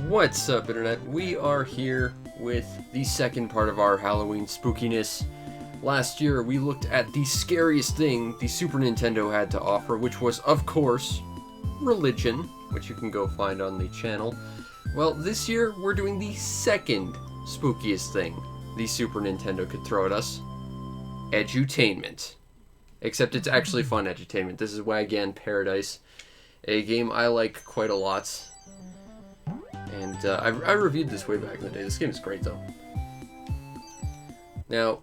What's up, Internet? We are here with the second part of our Halloween spookiness. Last year, we looked at the scariest thing the Super Nintendo had to offer, which was, of course, religion, which you can go find on the channel. Well, this year, we're doing the second spookiest thing the Super Nintendo could throw at us. Edutainment. Except it's actually fun edutainment. This is Wagyan Paradise, a game I like quite a lot. And I reviewed this way back in the day. This game is great, though. Now,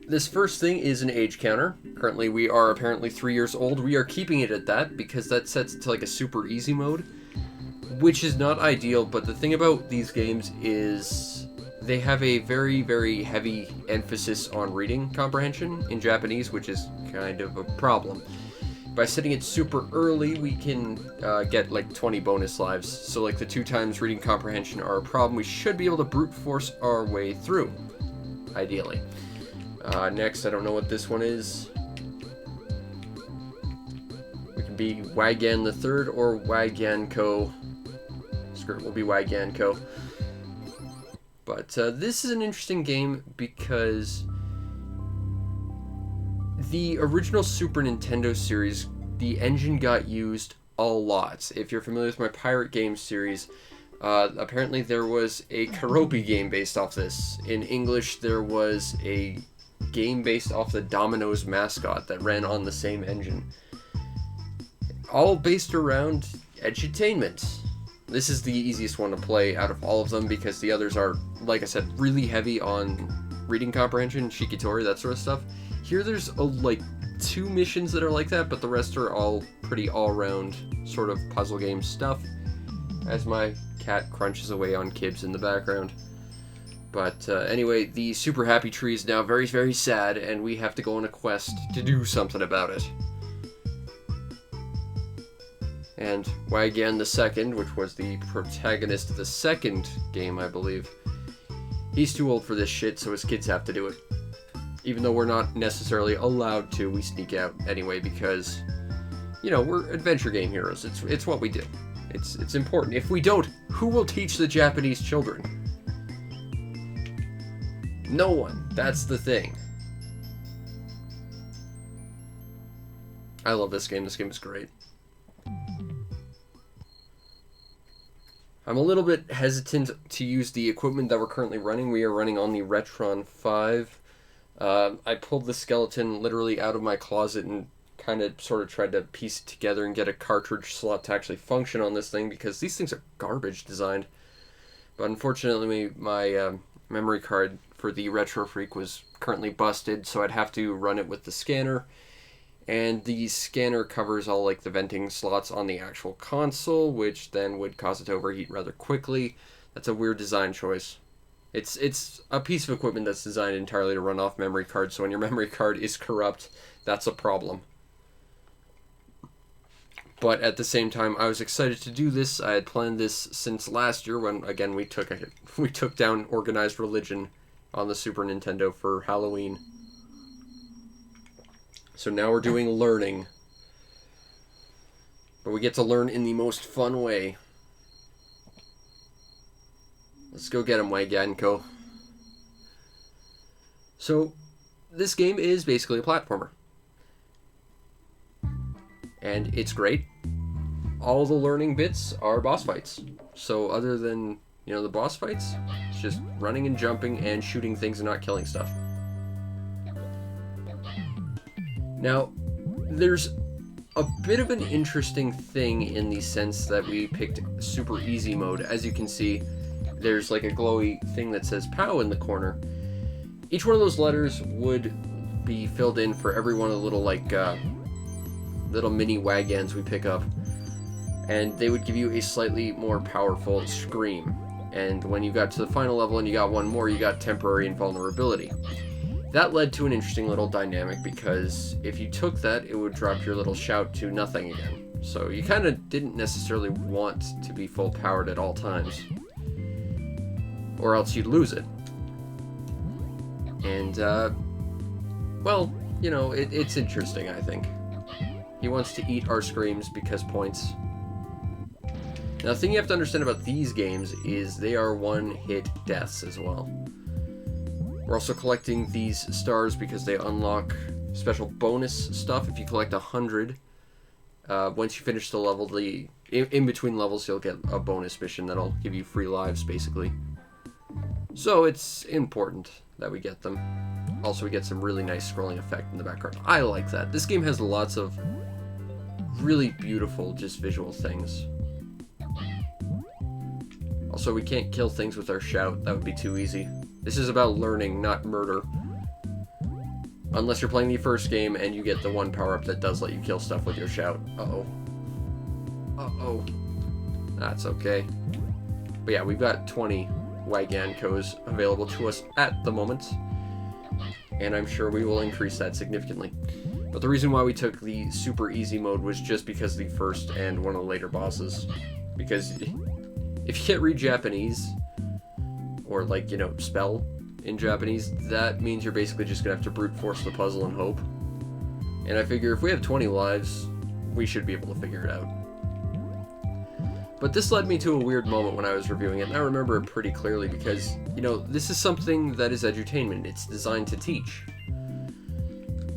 this first thing is an age counter. Currently, we are apparently 3 years old. We are keeping it at that because that sets it to like a super easy mode, which is not ideal. But the thing about these games is they have a very, very heavy emphasis on reading comprehension in Japanese, which is kind of a problem. By setting it super early, we can get like 20 bonus lives. So like the 2 times reading comprehension are a problem. We should be able to brute force our way through, ideally. Next, I don't know what this one is. We can be Wagyan the Third or Wagyanko. Screw it, we'll be Wagyanko. But this is an interesting game because the original Super Nintendo series, the engine got used a lot. If you're familiar with my Pirate Games series, apparently there was a Karopi game based off this. In English, there was a game based off the Domino's mascot that ran on the same engine. All based around edutainment. This is the easiest one to play out of all of them because the others are, like I said, really heavy on reading comprehension, shikitori, that sort of stuff. Here there's like 2 missions that are like that, but the rest are all pretty all-round sort of puzzle game stuff, as my cat crunches away on Kibs in the background. But anyway, the Super Happy Tree is now very, very sad, and we have to go on a quest to do something about it. And Wagyan the Second, which was the protagonist of the second game, I believe, he's too old for this shit, so his kids have to do it. Even though we're not necessarily allowed to, we sneak out anyway because, you know, we're adventure game heroes. It's what we do. It's important. If we don't, who will teach the Japanese children? No one. That's the thing. I love this game. This game is great. I'm a little bit hesitant to use the equipment that we're currently running. We are running on the Retron 5. I pulled the skeleton literally out of my closet and kind of sort of tried to piece it together and get a cartridge slot to actually function on this thing because these things are garbage designed. But unfortunately, my memory card for the Retro Freak was currently busted, so I'd have to run it with the scanner. And the scanner covers all like the venting slots on the actual console, which then would cause it to overheat rather quickly. That's a weird design choice. It's a piece of equipment that's designed entirely to run off memory cards, so when your memory card is corrupt, that's a problem. But at the same time, I was excited to do this. I had planned this since last year when, again, we took down organized religion on the Super Nintendo for Halloween. So now we're doing learning. But we get to learn in the most fun way. Let's go get him, Wagyanko. So, this game is basically a platformer. And it's great. All the learning bits are boss fights. So other than, you know, the boss fights, it's just running and jumping and shooting things and not killing stuff. Now, there's a bit of an interesting thing in the sense that we picked super easy mode. As you can see, there's like a glowy thing that says POW in the corner. Each one of those letters would be filled in for every one of the little like little mini Wagyans we pick up, and they would give you a slightly more powerful scream. And when you got to the final level and you got one more, you got temporary invulnerability. That led to an interesting little dynamic because if you took that, it would drop your little shout to nothing again. So you kind of didn't necessarily want to be full powered at all times, or else you'd lose it. And, well, you know, it's interesting, I think. He wants to eat our screams because points. Now, the thing you have to understand about these games is they are one-hit deaths as well. We're also collecting these stars because they unlock special bonus stuff. If you collect 100, once you finish the level, in between levels, you'll get a bonus mission that'll give you free lives, basically. So it's important that we get them. Also, we get some really nice scrolling effect in the background. I like that. This game has lots of really beautiful, just visual things. Also, we can't kill things with our shout. That would be too easy. This is about learning, not murder. Unless you're playing the first game and you get the one power-up that does let you kill stuff with your shout. Uh-oh. Uh-oh. That's okay. But yeah, we've got 20 Wagyan codes available to us at the moment. And I'm sure we will increase that significantly. But the reason why we took the super easy mode was just because the first and one of the later bosses. Because if you can't read Japanese, or like, you know, spell in Japanese, that means you're basically just gonna have to brute force the puzzle and hope. And I figure if we have 20 lives, we should be able to figure it out. But this led me to a weird moment when I was reviewing it, and I remember it pretty clearly because, you know, this is something that is edutainment. It's designed to teach.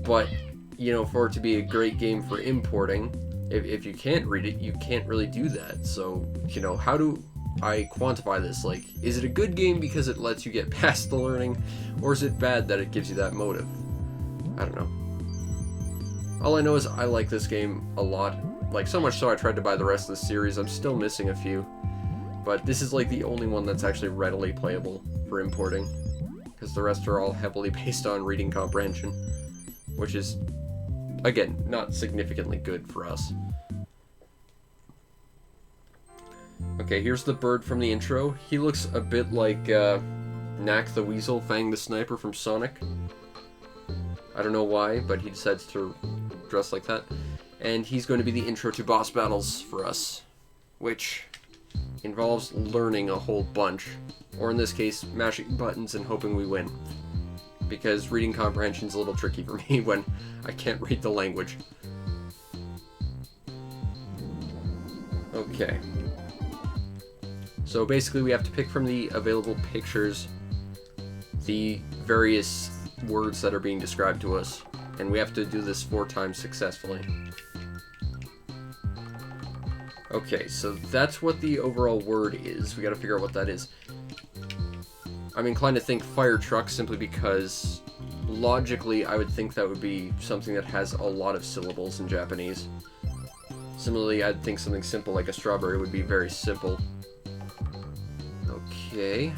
But, you know, for it to be a great game for importing, if you can't read it, you can't really do that. So, you know, how do I quantify this? Like, is it a good game because it lets you get past the learning, or is it bad that it gives you that motive? I don't know. All I know is I like this game a lot. Like, so much so I tried to buy the rest of the series. I'm still missing a few. But this is like the only one that's actually readily playable for importing. Because the rest are all heavily based on reading comprehension. Which is, again, not significantly good for us. Okay, here's the bird from the intro. He looks a bit like Knack the Weasel, Fang the Sniper from Sonic. I don't know why, but he decides to dress like that. And he's going to be the intro to boss battles for us, which involves learning a whole bunch, or in this case, mashing buttons and hoping we win. Because reading comprehension's a little tricky for me when I can't read the language. Okay. So basically we have to pick from the available pictures the various words that are being described to us. And we have to do this 4 times successfully. Okay, so that's what the overall word is. We gotta figure out what that is. I'm inclined to think fire truck simply because logically I would think that would be something that has a lot of syllables in Japanese. Similarly, I'd think something simple like a strawberry would be very simple. Okay,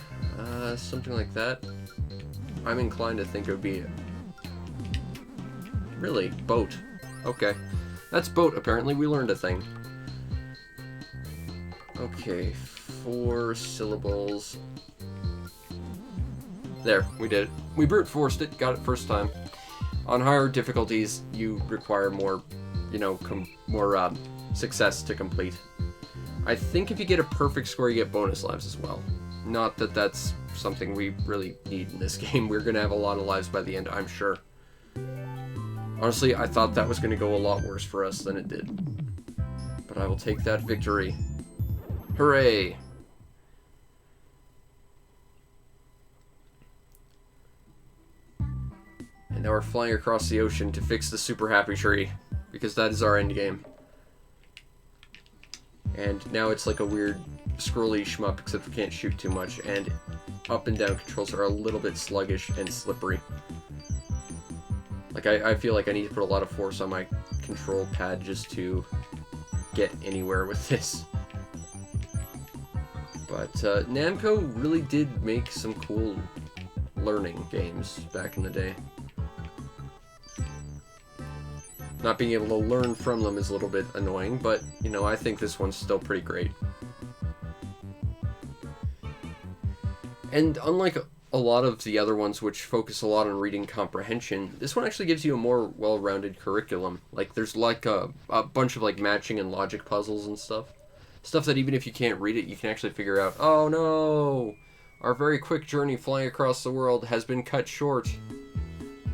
something like that. I'm inclined to think it would be... Really? Boat. Okay. That's boat, apparently. We learned a thing. Okay, 4 syllables. There, we did it. We brute forced it, got it first time. On higher difficulties, you require more, you know, more success to complete. I think if you get a perfect score, you get bonus lives as well. Not that that's something we really need in this game. We're gonna have a lot of lives by the end, I'm sure. Honestly, I thought that was gonna go a lot worse for us than it did. But I will take that victory. Hooray! And now we're flying across the ocean to fix the super happy tree, because that is our end game. And now it's like a weird scrolly shmup, except we can't shoot too much, and up and down controls are a little bit sluggish and slippery. Like, I feel like I need to put a lot of force on my control pad just to get anywhere with this. But Namco really did make some cool learning games back in the day. Not being able to learn from them is a little bit annoying, but, you know, I think this one's still pretty great. And unlike a lot of the other ones which focus a lot on reading comprehension, this one actually gives you a more well-rounded curriculum. Like, there's like a bunch of like matching and logic puzzles and stuff. Stuff that even if you can't read it, you can actually figure out, oh no! Our very quick journey flying across the world has been cut short.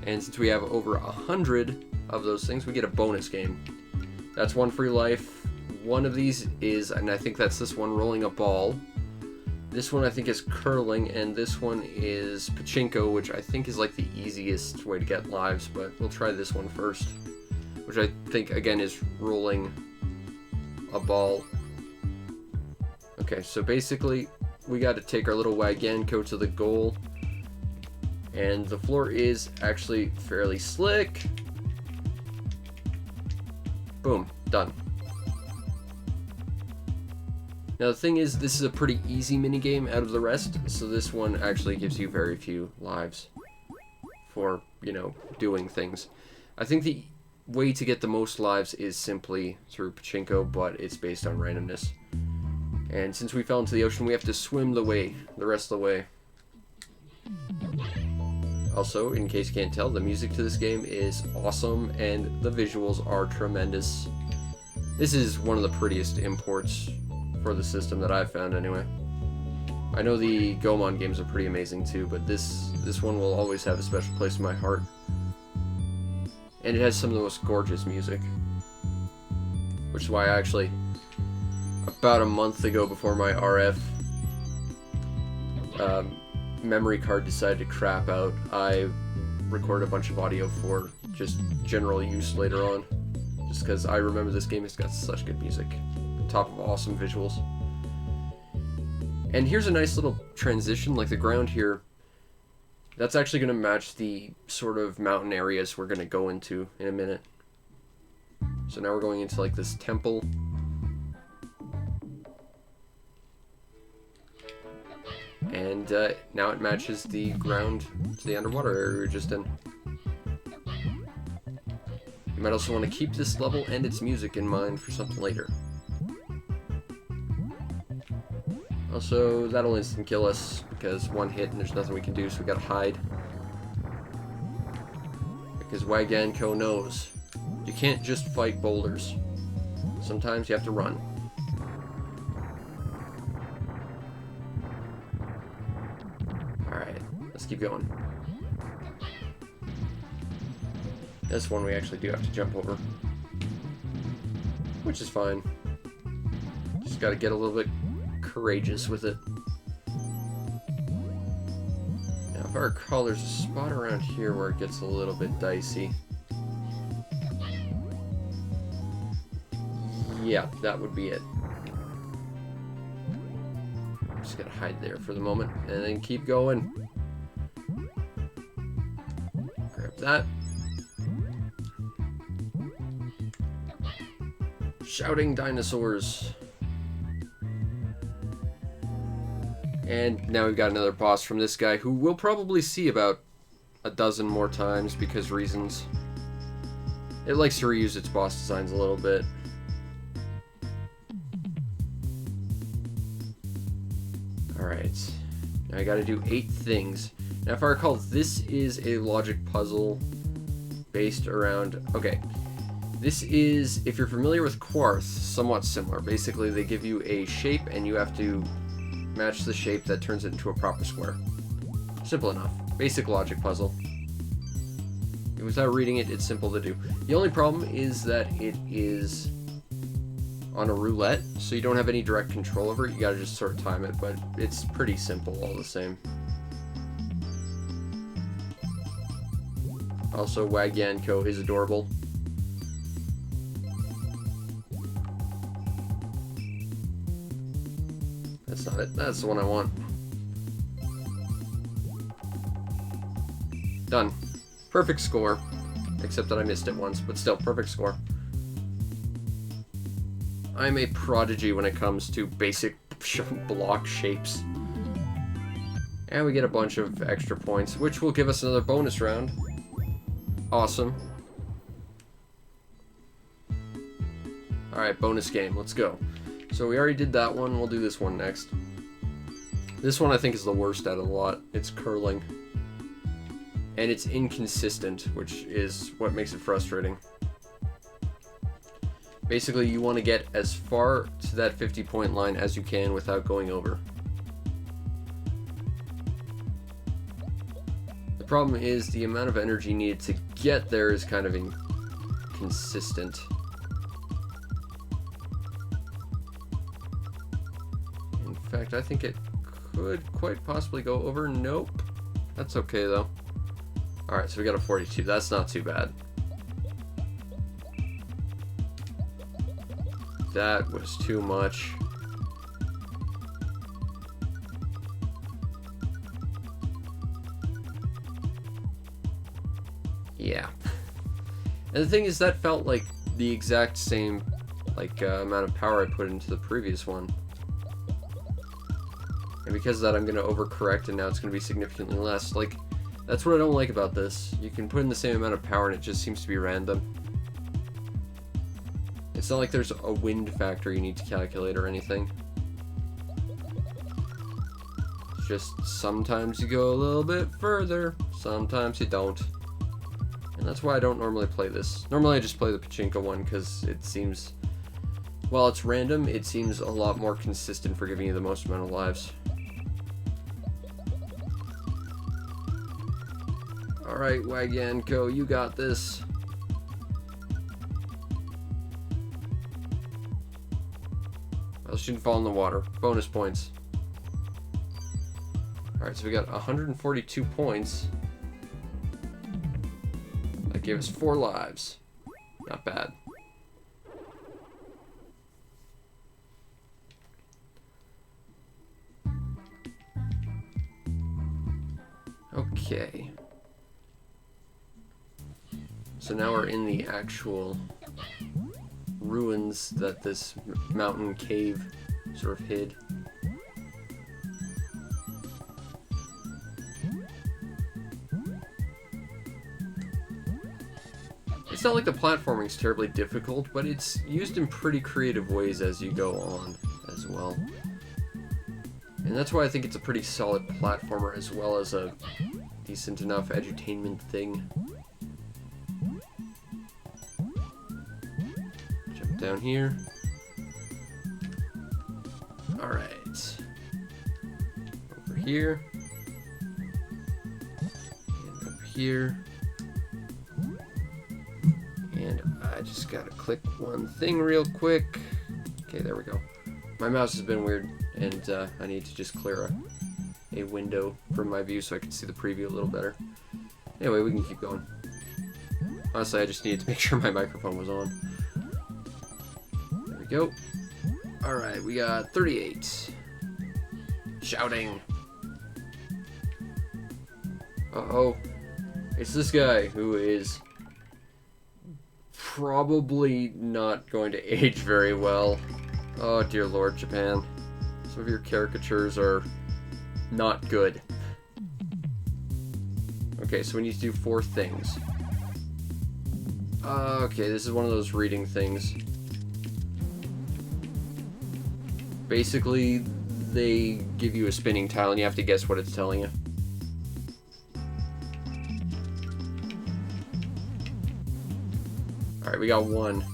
And since we have over 100 of those things, we get a bonus game. That's 1 free life, One of these is, and I think that's this one, rolling a ball. This one I think is curling, and this one is Pachinko, which I think is like the easiest way to get lives, but we'll try this one first, which I think, again, is rolling a ball. Okay, so basically, we got to take our little Wagyan to the goal, and the floor is actually fairly slick. Boom, done. Now the thing is, this is a pretty easy minigame out of the rest, so this one actually gives you very few lives for, you know, doing things. I think the way to get the most lives is simply through Pachinko, but it's based on randomness. And since we fell into the ocean, we have to swim the rest of the way. Also, in case you can't tell, the music to this game is awesome, and the visuals are tremendous. This is one of the prettiest imports for the system that I've found, anyway. I know the Gomon games are pretty amazing too, but this one will always have a special place in my heart. And it has some of the most gorgeous music. Which is why I actually, about a month ago before my RF memory card decided to crap out, I recorded a bunch of audio for just general use later on. Just because I remember this game has got such good music. On top of awesome visuals. And here's a nice little transition, like the ground here. That's actually going to match the sort of mountain areas we're going to go into in a minute. So now we're going into like this temple. And now it matches the ground to the underwater area we were just in. You might also want to keep this level and its music in mind for something later. Also, that'll instant kill us, because one hit and there's nothing we can do, so we gotta hide. Because Wagyan knows you can't just fight boulders. Sometimes you have to run. Alright, let's keep going. This one we actually do have to jump over, which is fine. Just gotta get a little bit courageous with it. Now, if I recall, there's a spot around here where it gets a little bit dicey. Yeah, that would be it. Just gotta hide there for the moment, and then keep going. Grab that. Shouting dinosaurs. And now we've got another boss from this guy, who we'll probably see about a dozen more times because reasons. It likes to reuse its boss designs a little bit. Alright. Now I gotta do 8 things. Now if I recall, this is a logic puzzle based around... Okay. This is, if you're familiar with Quarth, somewhat similar. Basically, they give you a shape and you have to match the shape that turns it into a proper square. Simple enough. Basic logic puzzle. Without reading it, it's simple to do. The only problem is that it is on a roulette, so you don't have any direct control over it. You gotta just sort of time it, but it's pretty simple all the same. Also, Wagyan is adorable. That's not it. That's the one I want. Done. Perfect score. Except that I missed it once, but still, perfect score. I'm a prodigy when it comes to basic block shapes. And we get a bunch of extra points, which will give us another bonus round. Awesome. Alright, bonus game. Let's go. So we already did that one. We'll do this one next. This one I think is the worst out of the lot. It's curling. And it's inconsistent, which is what makes it frustrating. Basically, you want to get as far to that 50-point line as you can without going over. The problem is the amount of energy needed to get there is kind of inconsistent. fact, I think it could quite possibly go over. Nope. That's okay, though. Alright, so we got a 42. That's not too bad. That was too much. Yeah. And the thing is, that felt like the exact same amount of power I put into the previous one. And because of that, I'm going to overcorrect, and now it's going to be significantly less. Like, that's what I don't like about this. You can put in the same amount of power, and it just seems to be random. It's not like there's a wind factor you need to calculate or anything. It's just sometimes you go a little bit further, sometimes you don't. And that's why I don't normally play this. Normally I just play the Pachinko one because it seems, while it's random, it seems a lot more consistent for giving you the most amount of lives. Alright, Wagyan, go, you got this. Well, she didn't fall in the water. Bonus points. Alright, so we got 142 points. That gave us 4 lives. Not bad. Okay. So now we're in the actual ruins that this mountain cave sort of hid. It's not like the platforming's terribly difficult, but it's used in pretty creative ways as you go on as well. And that's why I think it's a pretty solid platformer as well as a decent enough edutainment thing. Jump down here. Alright. Over here. And up here. And I just gotta click one thing real quick. Okay, there we go. My mouse has been weird, and I need to just clear a window from my view so I can see the preview a little better. Anyway, we can keep going. Honestly, I just needed to make sure my microphone was on. There we go. Alright, we got 38. Shouting. Uh-oh. It's this guy who is probably not going to age very well. Oh dear Lord, Japan. Some of your caricatures are not good. Okay, so we need to do 4 things. Okay, this is one of those reading things. Basically, they give you a spinning tile and you have to guess what it's telling you. Alright, we got 1.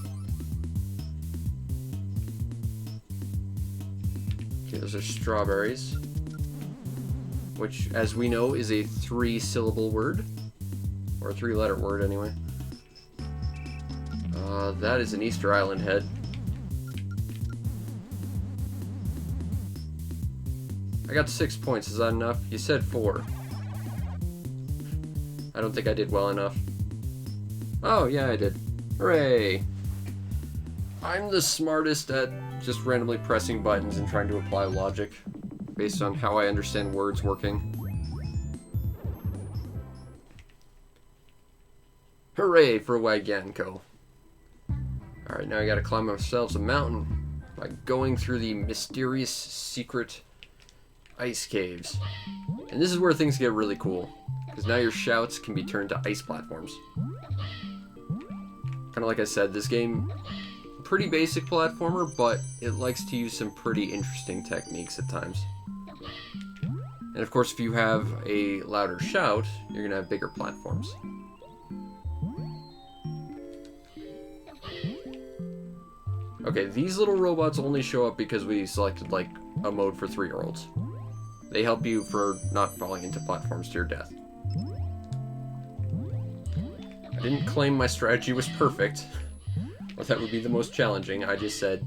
Okay, those are strawberries. Which, as we know, is a 3-syllable word. Or a 3-letter word, anyway. That is an Easter Island head. I got 6 points. Is that enough? You said 4. I don't think I did well enough. Oh, yeah, I did. Hooray! I'm the smartest at just randomly pressing buttons and trying to apply logic based on how I understand words working. Hooray for Wagyanko. Alright, now we gotta climb ourselves a mountain by going through the mysterious secret ice caves. And this is where things get really cool, because now your shouts can be turned to ice platforms. Kind of like I said, this game, pretty basic platformer, but it likes to use some pretty interesting techniques at times. And of course, if you have a louder shout, you're gonna have bigger platforms. Okay, these little robots only show up because we selected, like, a mode for 3-year-olds. They help you for not falling into platforms to your death. I didn't claim my strategy was perfect, or that would be the most challenging. I just said,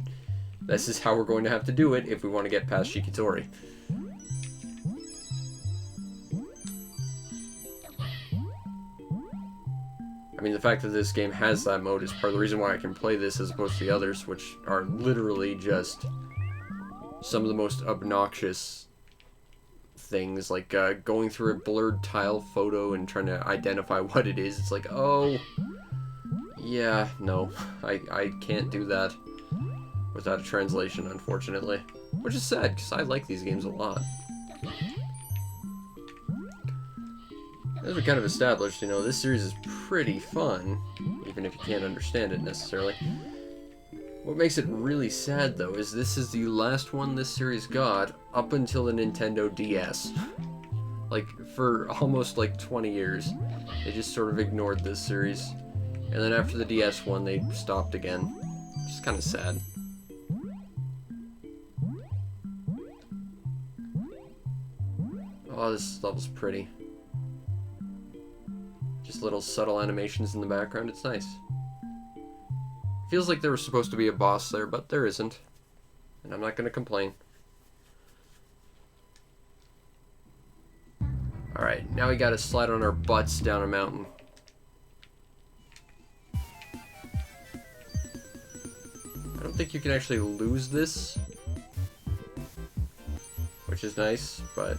This is how we're going to have to do it if we want to get past Shikitori. I mean, the fact that this game has that mode is part of the reason why I can play this as opposed to the others, which are literally just some of the most obnoxious things, like going through a blurred tile photo and trying to identify what it is. It's like, oh, yeah, no, I can't do that without a translation, unfortunately. Which is sad, because I like these games a lot. As we kind of established, you know, this series is pretty fun, even if you can't understand it necessarily. What makes it really sad, though, is this is the last one this series got up until the Nintendo DS. Like, for almost, like, 20 years. They just sort of ignored this series. And then after the DS one, they stopped again. Which is kind of sad. Oh, this level's pretty. Just little subtle animations in the background. It's nice. Feels like there was supposed to be a boss there, but there isn't. And I'm not going to complain. Alright, now we gotta slide on our butts down a mountain. I don't think you can actually lose this, which is nice, but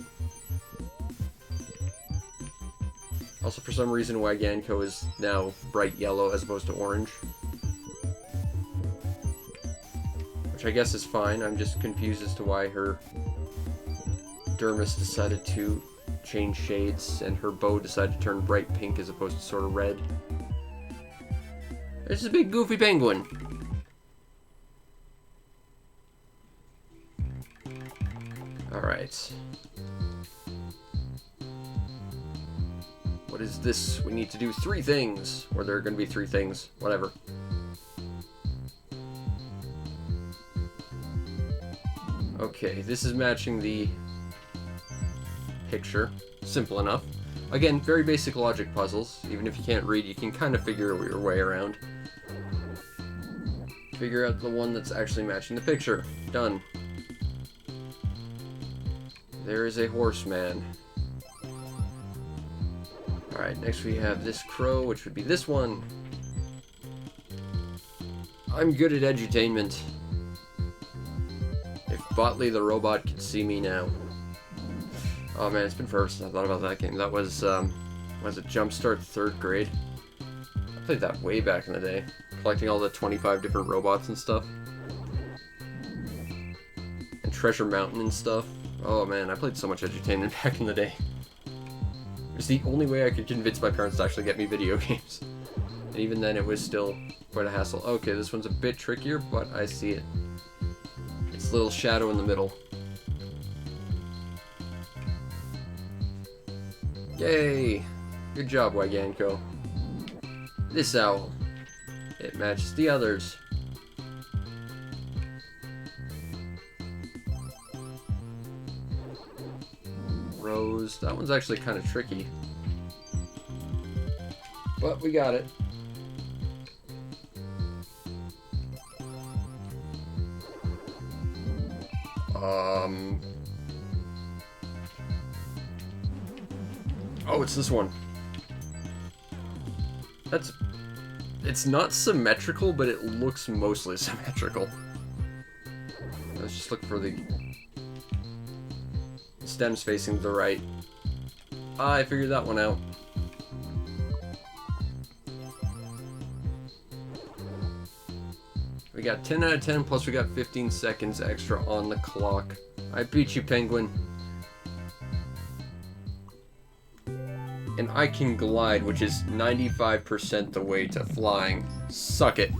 also for some reason Wagyanko is now bright yellow as opposed to orange. Which I guess is fine. I'm just confused as to why her dermis decided to change shades and her bow decided to turn bright pink as opposed to sort of red. There's a big goofy penguin. Alright. What is this? We need to do 3 things. Or there are going to be 3 things. Whatever. Okay, this is matching the picture. Simple enough. Again, very basic logic puzzles. Even if you can't read, you can kind of figure your way around. Figure out the one that's actually matching the picture. Done. There is a horseman. Alright, next we have this crow, which would be this one. I'm good at edutainment. If Botley the robot could see me now. Oh man, it's been forever since I thought about that game. That was it Jumpstart 3rd grade? I played that way back in the day. Collecting all the 25 different robots and stuff. And Treasure Mountain and stuff. Oh man, I played so much edutainment back in the day. It was the only way I could convince my parents to actually get me video games. And even then it was still quite a hassle. Okay, this one's a bit trickier, but I see it. It's a little shadow in the middle. Yay! Good job, Wagyanko. This owl. It matches the others. Rose. That one's actually kind of tricky. But we got it. Oh, it's this one. It's not symmetrical, but it looks mostly symmetrical. Let's just look for the stems facing to the right. I figured that one out. We got 10 out of 10, plus we got 15 seconds extra on the clock. I beat you, penguin. And I can glide, which is 95% the way to flying. Suck it.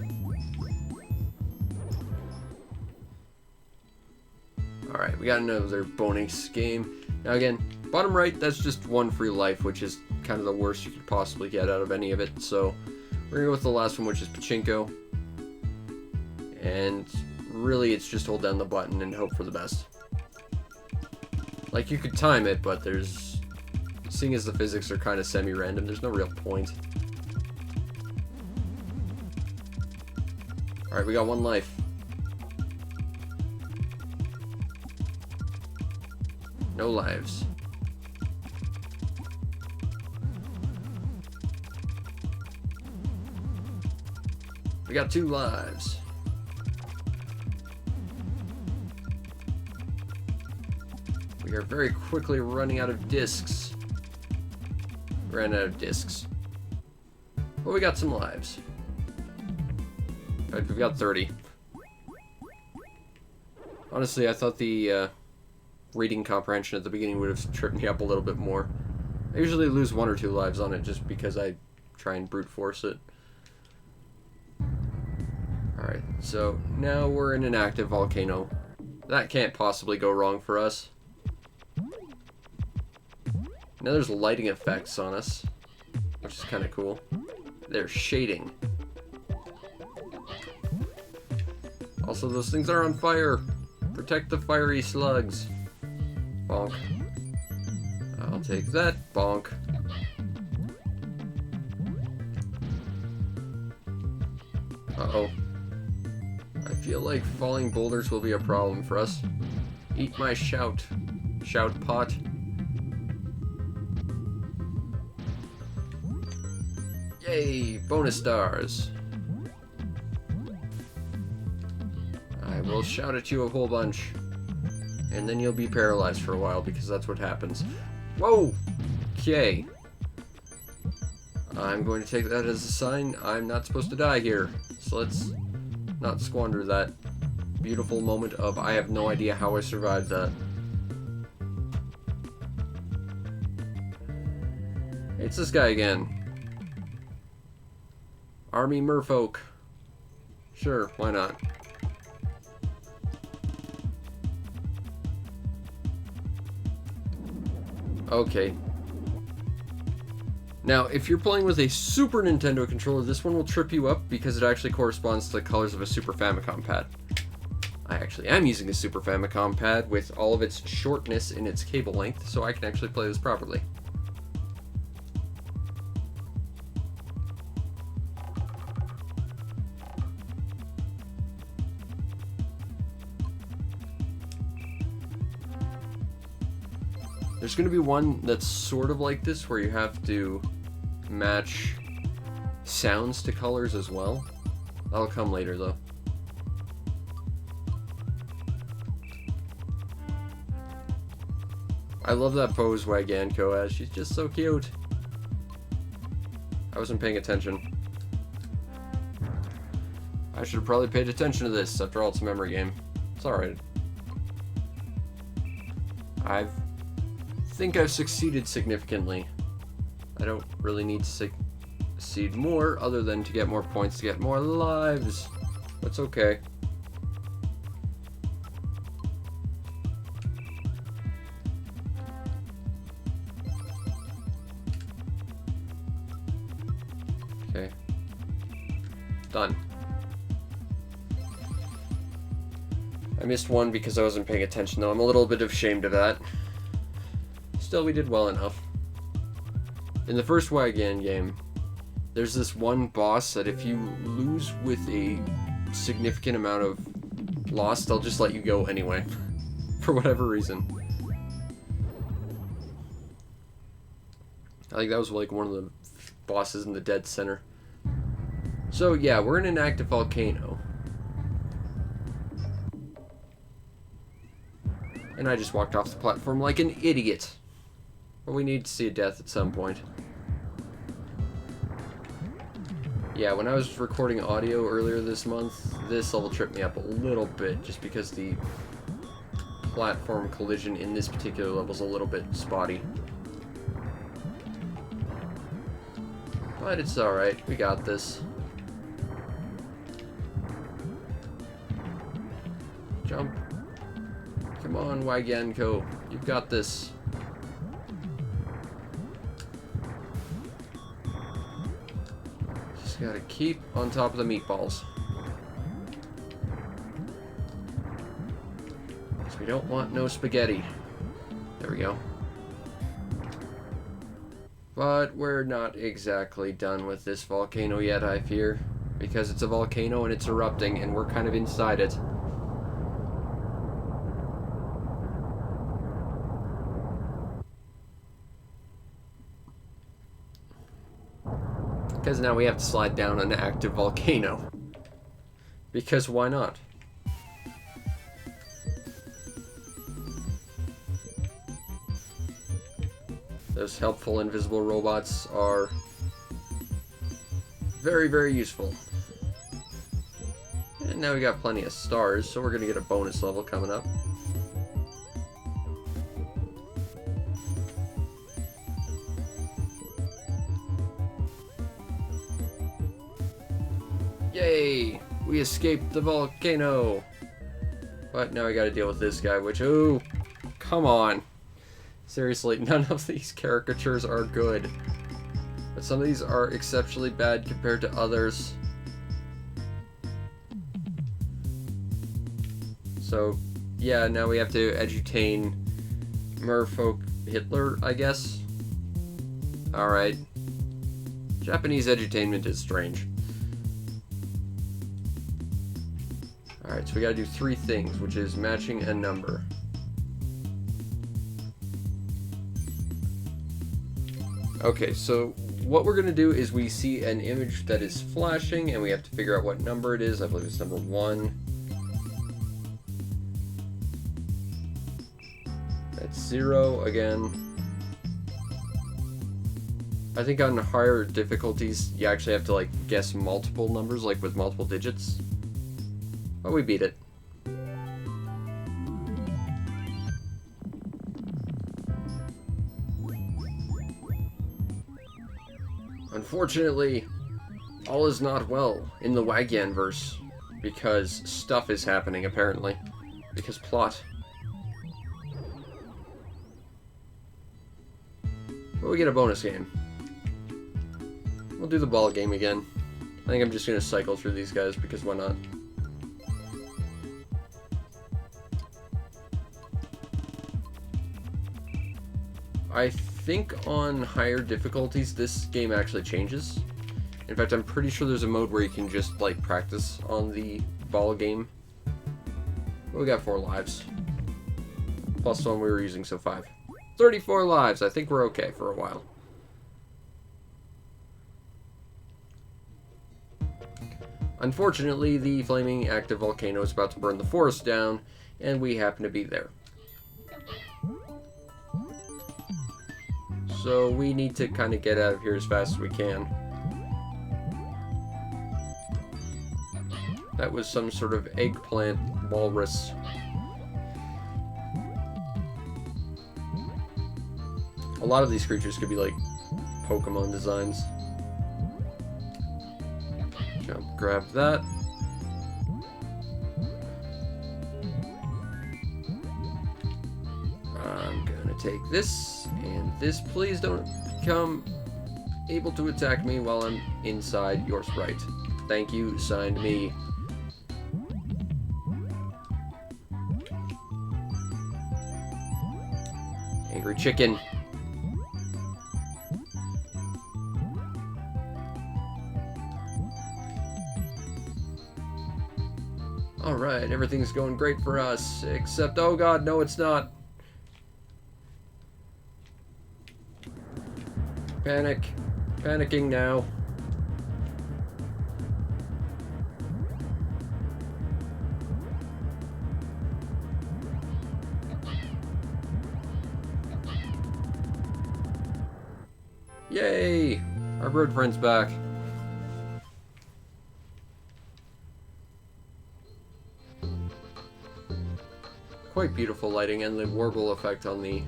Alright, we got another bonus game. Now again, bottom right, that's just 1 free life, which is kind of the worst you could possibly get out of any of it. So, we're gonna go with the last one, which is Pachinko. And really, it's just hold down the button and hope for the best. Like, you could time it, but seeing as the physics are kind of semi-random, there's no real point. Alright, we got 1 life. No lives. We got 2 lives. We are very quickly running out of discs. Ran out of discs. But we got some lives. In fact, we've got 30. Honestly, I thought the reading comprehension at the beginning would have tripped me up a little bit more. I usually lose 1 or 2 lives on it just because I try and brute force it. Alright, so now we're in an active volcano. That can't possibly go wrong for us. Now there's lighting effects on us, which is kind of cool. There's shading. Also, those things are on fire. Protect the fiery slugs. Bonk. I'll take that. Bonk. Uh-oh. I feel like falling boulders will be a problem for us. Eat my shout. Shout pot. Yay! Bonus stars. I will shout at you a whole bunch. And then you'll be paralyzed for a while because that's what happens. Whoa! Okay. I'm going to take that as a sign I'm not supposed to die here. So let's not squander that beautiful moment of I have no idea how I survived that. It's this guy again. Army merfolk. Sure, why not? Okay. Now, if you're playing with a Super Nintendo controller, this one will trip you up because it actually corresponds to the colors of a Super Famicom pad. I actually am using a Super Famicom pad with all of its shortness in its cable length, so I can actually play this properly. There's going to be one that's sort of like this, where you have to match sounds to colors as well. That'll come later, though. I love that pose Wagyan has. She's just so cute. I wasn't paying attention. I should have probably paid attention to this. After all, it's a memory game. It's alright. I think I've succeeded significantly. I don't really need to succeed more other than to get more points to get more lives. That's okay. Okay. Done. I missed one because I wasn't paying attention, though. I'm a little bit ashamed of that. Still, we did well enough. In the first Wagyan game, there's this one boss that if you lose with a significant amount of loss, they'll just let you go anyway. For whatever reason. I think that was like one of the bosses in the dead center. So yeah, we're in an active volcano. And I just walked off the platform like an idiot. But we need to see a death at some point. Yeah, when I was recording audio earlier this month, this level tripped me up a little bit just because the platform collision in this particular level is a little bit spotty. But it's alright, we got this. Jump. Come on, Wagyanko, you've got this. Just gotta keep on top of the meatballs. Because we don't want no spaghetti. There we go. But we're not exactly done with this volcano yet, I fear. Because it's a volcano and it's erupting and we're kind of inside it. Because now we have to slide down an active volcano. Because why not? Those helpful invisible robots are very, very useful. And now we got plenty of stars, so we're going to get a bonus level coming up. Yay! We escaped the volcano! But now we gotta deal with this guy, which, oh, come on. Seriously, none of these caricatures are good. But some of these are exceptionally bad compared to others. So, yeah, now we have to edutain Merfolk Hitler, I guess. Alright. Japanese edutainment is strange. Alright, so we gotta do 3 things, which is matching a number. Okay, so what we're gonna do is we see an image that is flashing, and we have to figure out what number it is. I believe it's number 1. That's 0 again. I think on higher difficulties, you actually have to, like, guess multiple numbers, like with multiple digits. But we beat it. Unfortunately, all is not well in the Wagyan verse, because stuff is happening, apparently. Because plot. But we get a bonus game. We'll do the ball game again. I think I'm just going to cycle through these guys, because why not? I think on higher difficulties, this game actually changes. In fact, I'm pretty sure there's a mode where you can just, like, practice on the ball game. But we got 4 lives. Plus the one we were using, so 5. 34 lives! I think we're okay for a while. Unfortunately, the flaming active volcano is about to burn the forest down, and we happen to be there. So we need to kind of get out of here as fast as we can. That was some sort of eggplant walrus. A lot of these creatures could be like Pokemon designs. Jump, grab that. I'm gonna take this and this. Please don't become able to attack me while I'm inside your sprite. Thank you, signed me. Angry chicken. Alright, everything's going great for us, except, oh god, no it's not. Panic. Panicking now. Yay! Our bird friend's back. Quite beautiful lighting, and the warble effect on the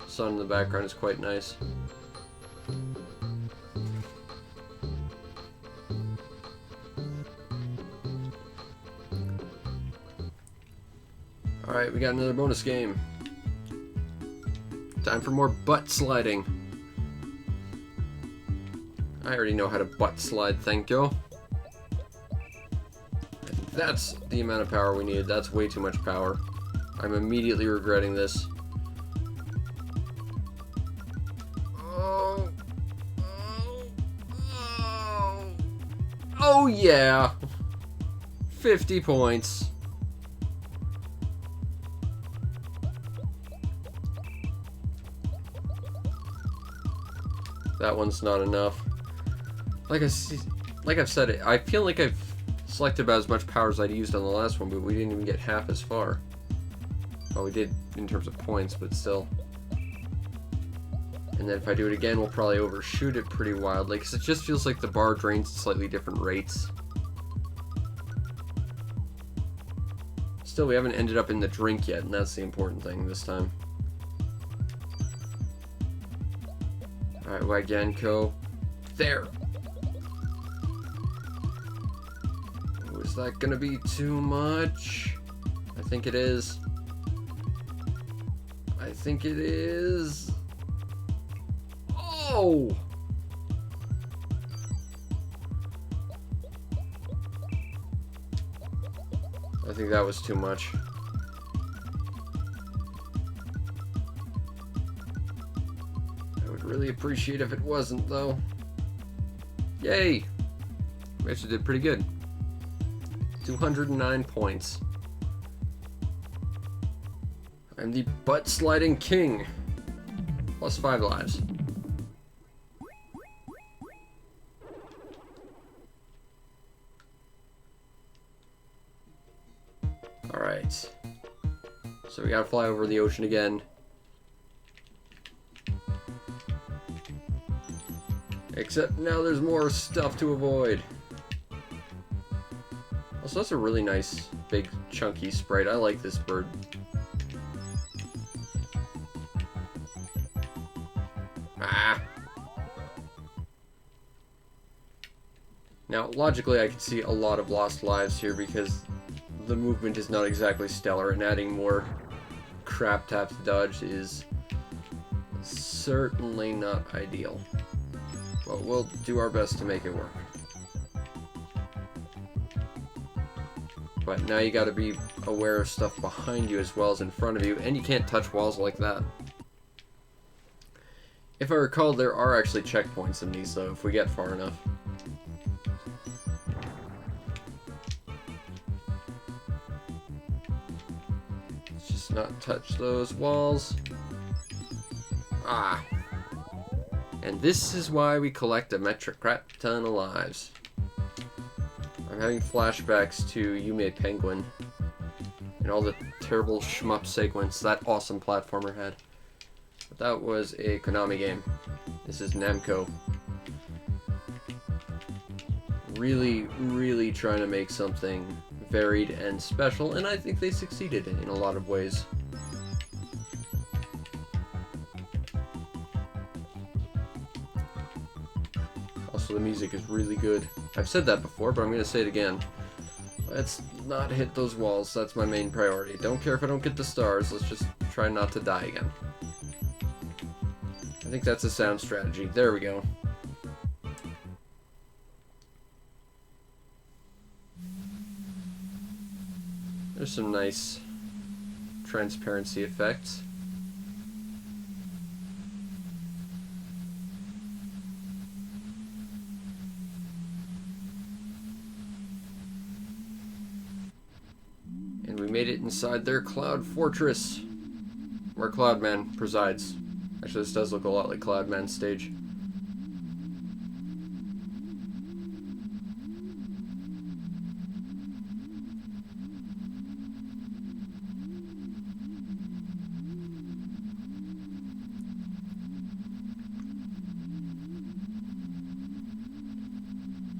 sun in the background is quite nice. Alright, we got another bonus game. Time for more butt sliding. I already know how to butt slide, thank you. I think that's the amount of power we need. That's way too much power. I'm immediately regretting this. Oh. Oh. Oh. Oh yeah. 50 points. That one's not enough. Like I've said, I feel like I've selected about as much power as I'd used on the last one, but we didn't even get half as far. Well, we did in terms of points, but still. And then if I do it again, we'll probably overshoot it pretty wildly, because it just feels like the bar drains at slightly different rates. Still, we haven't ended up in the drink yet, and that's the important thing this time. Alright, Wagyan. There! Oh, is that gonna be too much? I think it is. I think it is. Oh! I think that was too much. I would really appreciate if it wasn't, though. Yay! We actually did pretty good. 209 points. I'm the butt-sliding king. Plus 5 lives. Alright. So we gotta fly over the ocean again. Except now there's more stuff to avoid. Also, that's a really nice, big, chunky sprite. I like this bird. Ah! Now, logically, I can see a lot of lost lives here because the movement is not exactly stellar, and adding more crap to have to dodge is certainly not ideal. But we'll do our best to make it work. But now you gotta be aware of stuff behind you as well as in front of you, and you can't touch walls like that. If I recall, there are actually checkpoints in these, though, if we get far enough. Let's just not touch those walls. Ah! And this is why we collect a metric crap ton of lives. I'm having flashbacks to Yume Penguin and all the terrible shmup segments that awesome platformer had. But that was a Konami game. This is Namco. Really, really trying to make something varied and special, and I think they succeeded in a lot of ways. Also, the music is really good. I've said that before, but I'm going to say it again. Let's not hit those walls. That's my main priority. Don't care if I don't get the stars. Let's just try not to die again. I think that's a sound strategy. There we go. There's some nice transparency effects. And we made it inside their Cloud Fortress, where Cloudman presides. Actually, this does look a lot like Cloudman's stage.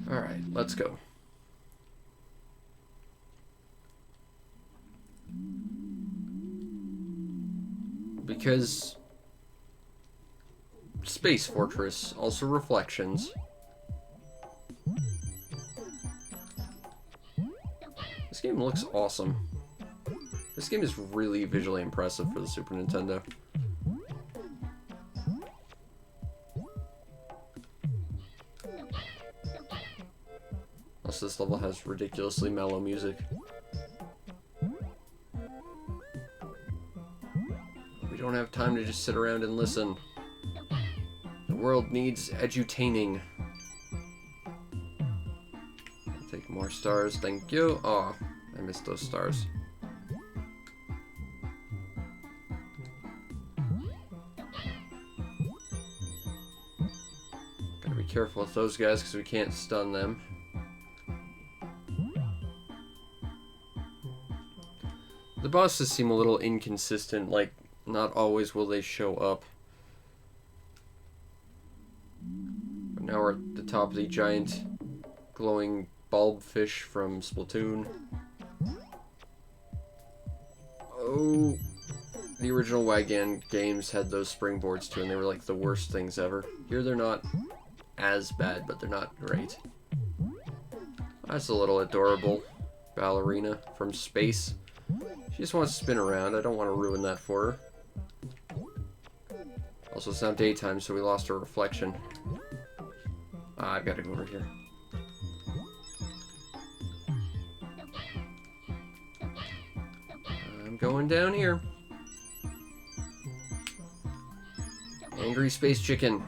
Alright, let's go. Because Space Fortress, also reflections. This game looks awesome. This game is really visually impressive for the Super Nintendo. Also, this level has ridiculously mellow music. We don't have time to just sit around and listen. The world needs edutaining. Take more stars, thank you. Oh, I missed those stars. Gotta be careful with those guys because we can't stun them. The bosses seem a little inconsistent, like not always will they show up. But now we're at the top of the giant glowing bulb fish from Splatoon. Oh, the original Wagyan games had those springboards too, and they were like the worst things ever. Here they're not as bad, but they're not great. That's a little adorable ballerina from space. She just wants to spin around. I don't want to ruin that for her. Also, it's not daytime, so we lost our reflection. I've got to go over here. I'm going down here. Angry space chicken.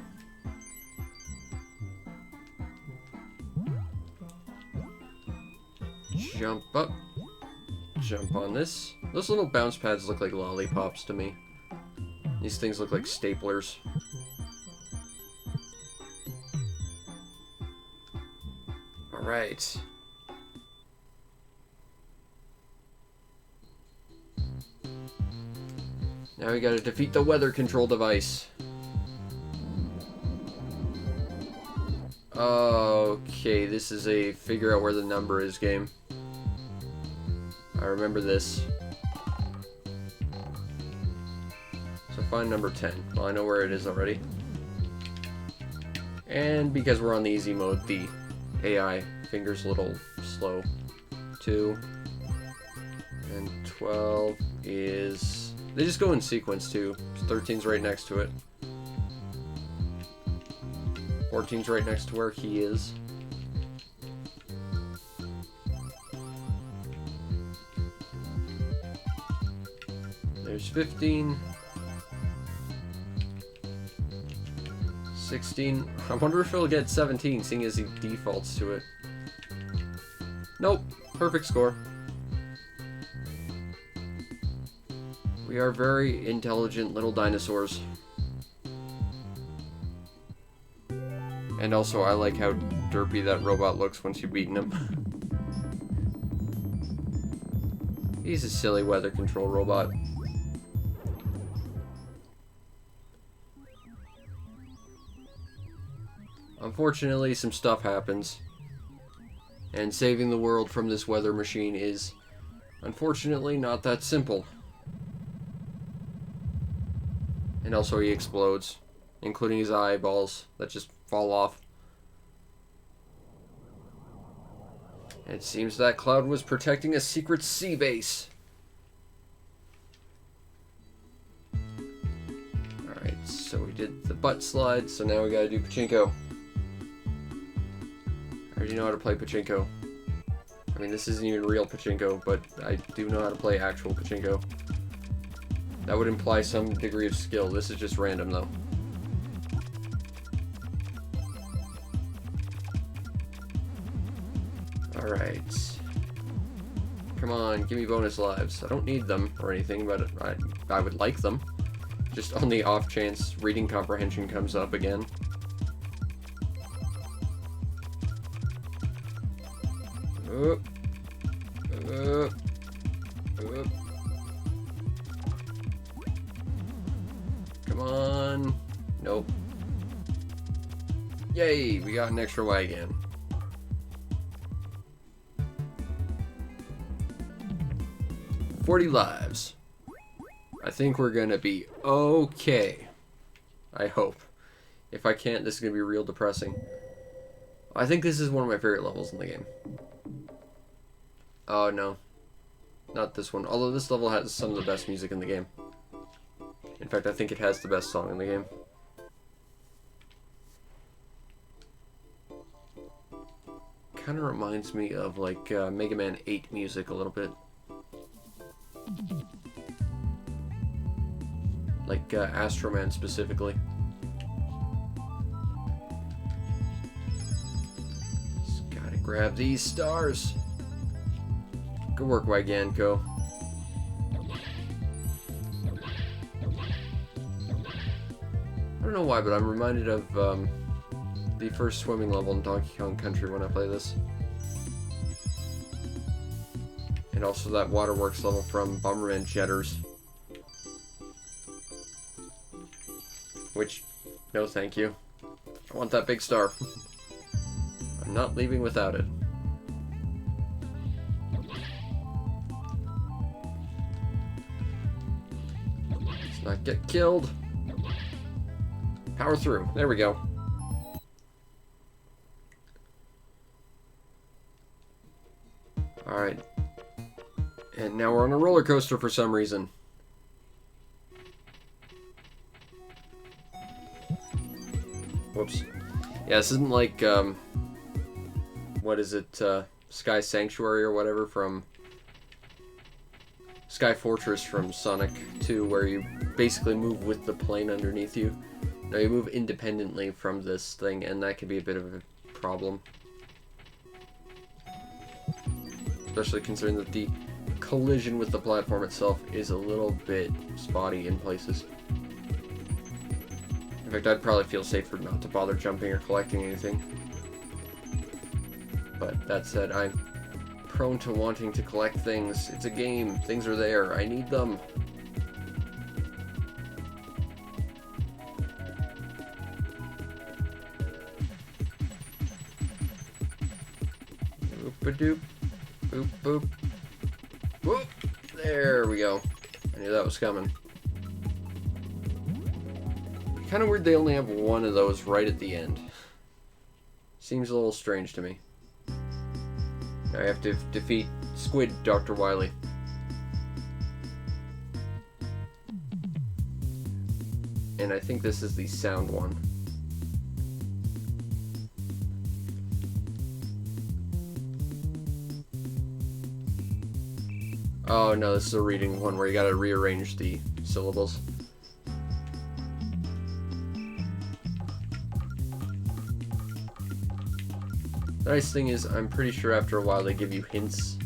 Jump up. Jump on this. Those little bounce pads look like lollipops to me. These things look like staplers. Alright. Now we gotta defeat the weather control device. Okay, this is a figure out where the number is game. I remember this. So find number 10. Well, I know where it is already. And because we're on the easy mode, the AI finger's a little slow. 2. And 12 is... They just go in sequence too. 13's right next to it. 14's right next to where he is. There's 15. 16. I wonder if he'll get 17, seeing as he defaults to it. Nope. Perfect score. We are very intelligent little dinosaurs. And also, I like how derpy that robot looks once you've beaten him. He's a silly weather control robot. Unfortunately, some stuff happens. And saving the world from this weather machine is, unfortunately, not that simple. And also he explodes, including his eyeballs that just fall off. It seems that cloud was protecting a secret sea base. Alright, so we did the butt slide, so now we gotta do Pachinko. I already know how to play Pachinko. I mean, this isn't even real Pachinko, but I do know how to play actual Pachinko. That would imply some degree of skill. This is just random, though. Alright. Come on, give me bonus lives. I don't need them or anything, but I would like them. Just on the off chance reading comprehension comes up again. Up. Up. Up. Come on. Nope. Yay, we got an extra Wagyan. $40 lives. I think we're gonna be okay. I hope. If I can't, this is gonna be real depressing. I think this is one of my favorite levels in the game. Oh no. Not this one. Although this level has some of the best music in the game. In fact, I think it has the best song in the game. Kind of reminds me of like Mega Man 8 music a little bit. Like Astro Man specifically. Just gotta grab these stars. Good work, Wagyan. Go. I don't know why, but I'm reminded of the the first swimming level in Donkey Kong Country when I play this. And also that waterworks level from Bomberman Jetters. Which, no thank you. I want that big star. I'm not leaving without it. Let's not get killed. Power through. There we go. Alright. And now we're on a roller coaster for some reason. Whoops. Yeah, this isn't like, what is it, Sky Sanctuary or whatever from Sky Fortress from Sonic 2, where you basically move with the plane underneath you. No, you move independently from this thing, and that can be a bit of a problem. Especially considering that the collision with the platform itself is a little bit spotty in places. In fact, I'd probably feel safer not to bother jumping or collecting anything. But that said, I'm prone to wanting to collect things. It's a game. Things are there. I need them. Boop-a-doop. Boop, boop. Whoop! There we go. I knew that was coming. Kind of weird they only have one of those right at the end. Seems a little strange to me. Now I have to defeat Squid Dr. Wily. And I think this is the sound one. Oh no, this is a reading one where you gotta rearrange the syllables. The nice thing is, I'm pretty sure after a while they give you hints.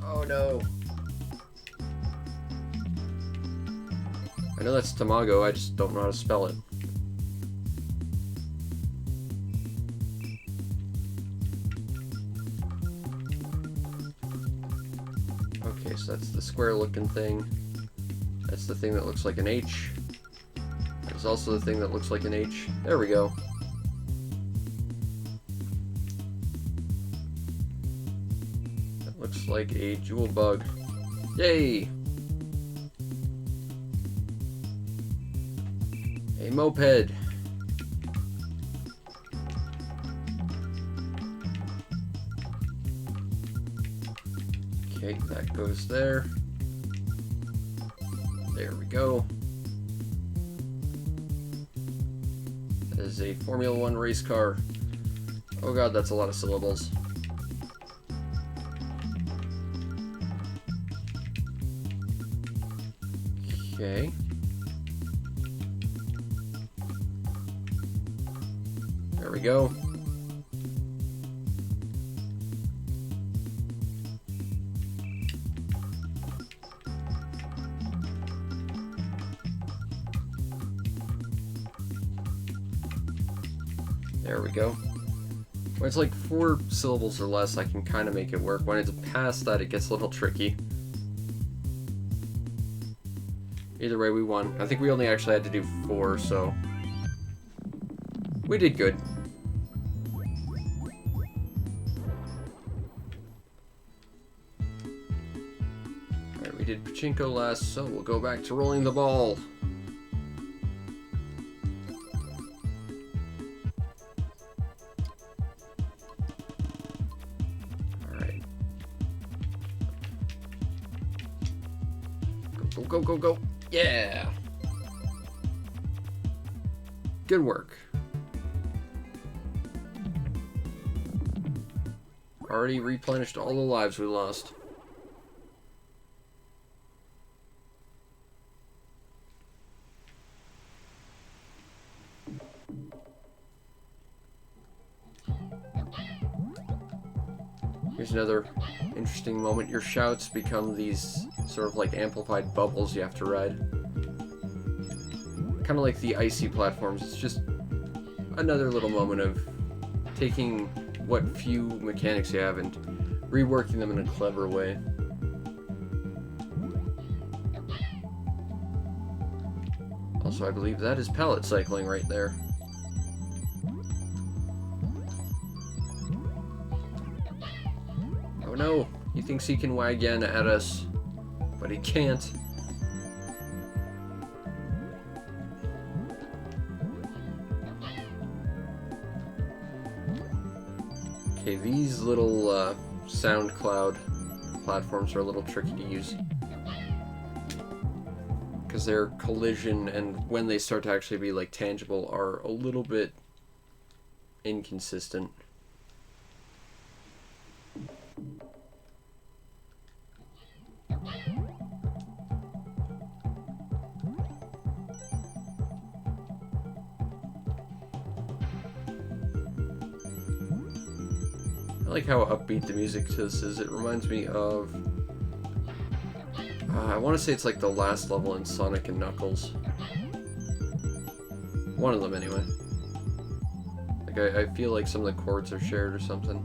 Oh no! I know that's Tamago, I just don't know how to spell it. Okay, so that's the square looking thing. That's the thing that looks like an H. That's also the thing that looks like an H. There we go. That looks like a jewel bug. Yay! A moped. Okay, that goes there. There we go. That is a Formula 1 race car. Oh god, that's a lot of syllables. Okay. There we go. There we go. When it's like 4 syllables or less, I can kind of make it work. When it's past that, it gets a little tricky. Either way, we won. I think we only actually had to do 4, so we did good. Alright, we did Pachinko last, so we'll go back to rolling the ball. Go, go, go. Yeah. Good work. Already replenished all the lives we lost. Here's another interesting moment. Your shouts become these sort of like amplified bubbles you have to ride. Kind of like the icy platforms. It's just another little moment of taking what few mechanics you have and reworking them in a clever way. Also, I believe that is pallet cycling right there. Oh no! He thinks he can Wagyan at us, but he can't. Okay, these little sound cloud platforms are a little tricky to use. Because their collision and when they start to actually be like tangible are a little bit inconsistent. I like how upbeat the music to this is. It reminds me of... I want to say it's like the last level in Sonic and Knuckles. One of them, anyway. Like, I feel like some of the chords are shared or something.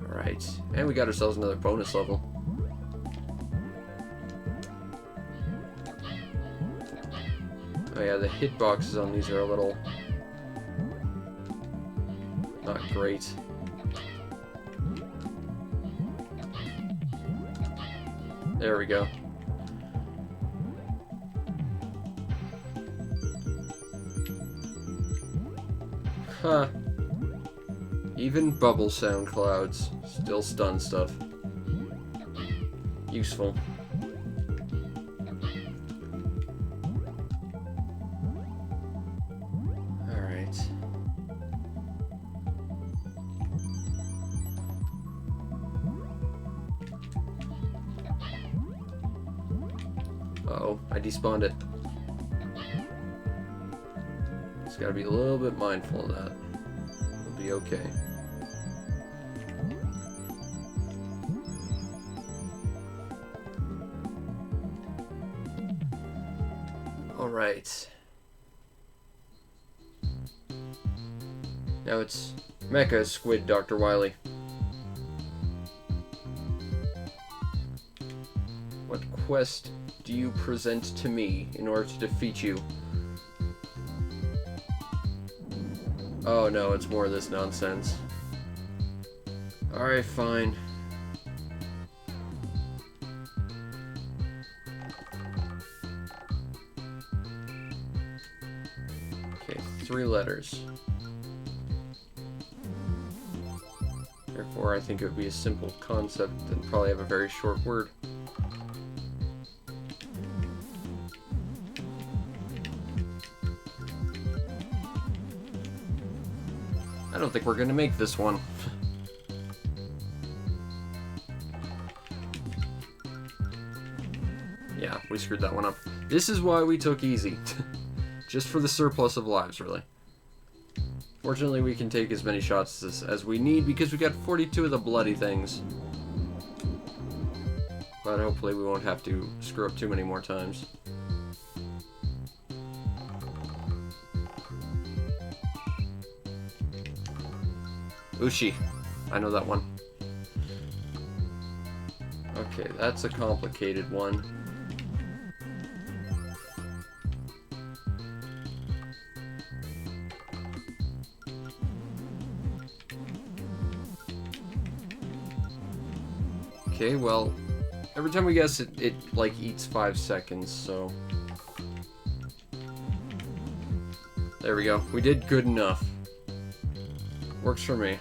Alright. And we got ourselves another bonus level. Oh yeah, the hitboxes on these are a little... not great. There we go. Huh. Even bubble sound clouds still stun stuff. Useful. Uh-oh, I despawned it. Just gotta be a little bit mindful of that. We'll be okay. Alright. Now it's Mecha Squid Dr. Wily. What quest do you present to me in order to defeat you? Oh no, it's more of this nonsense. Alright, fine. Okay, 3 letters. Therefore, I think it would be a simple concept and probably have a very short word. I don't think we're gonna make this one. Yeah, we screwed that one up. This is why we took easy. Just for the surplus of lives, really. Fortunately, we can take as many shots as we need because we got 42 of the bloody things. But hopefully we won't have to screw up too many more times. Ushi. I know that one. Okay, that's a complicated one. Okay, well, every time we guess it like eats 5 seconds, so... There we go. We did good enough. Works for me.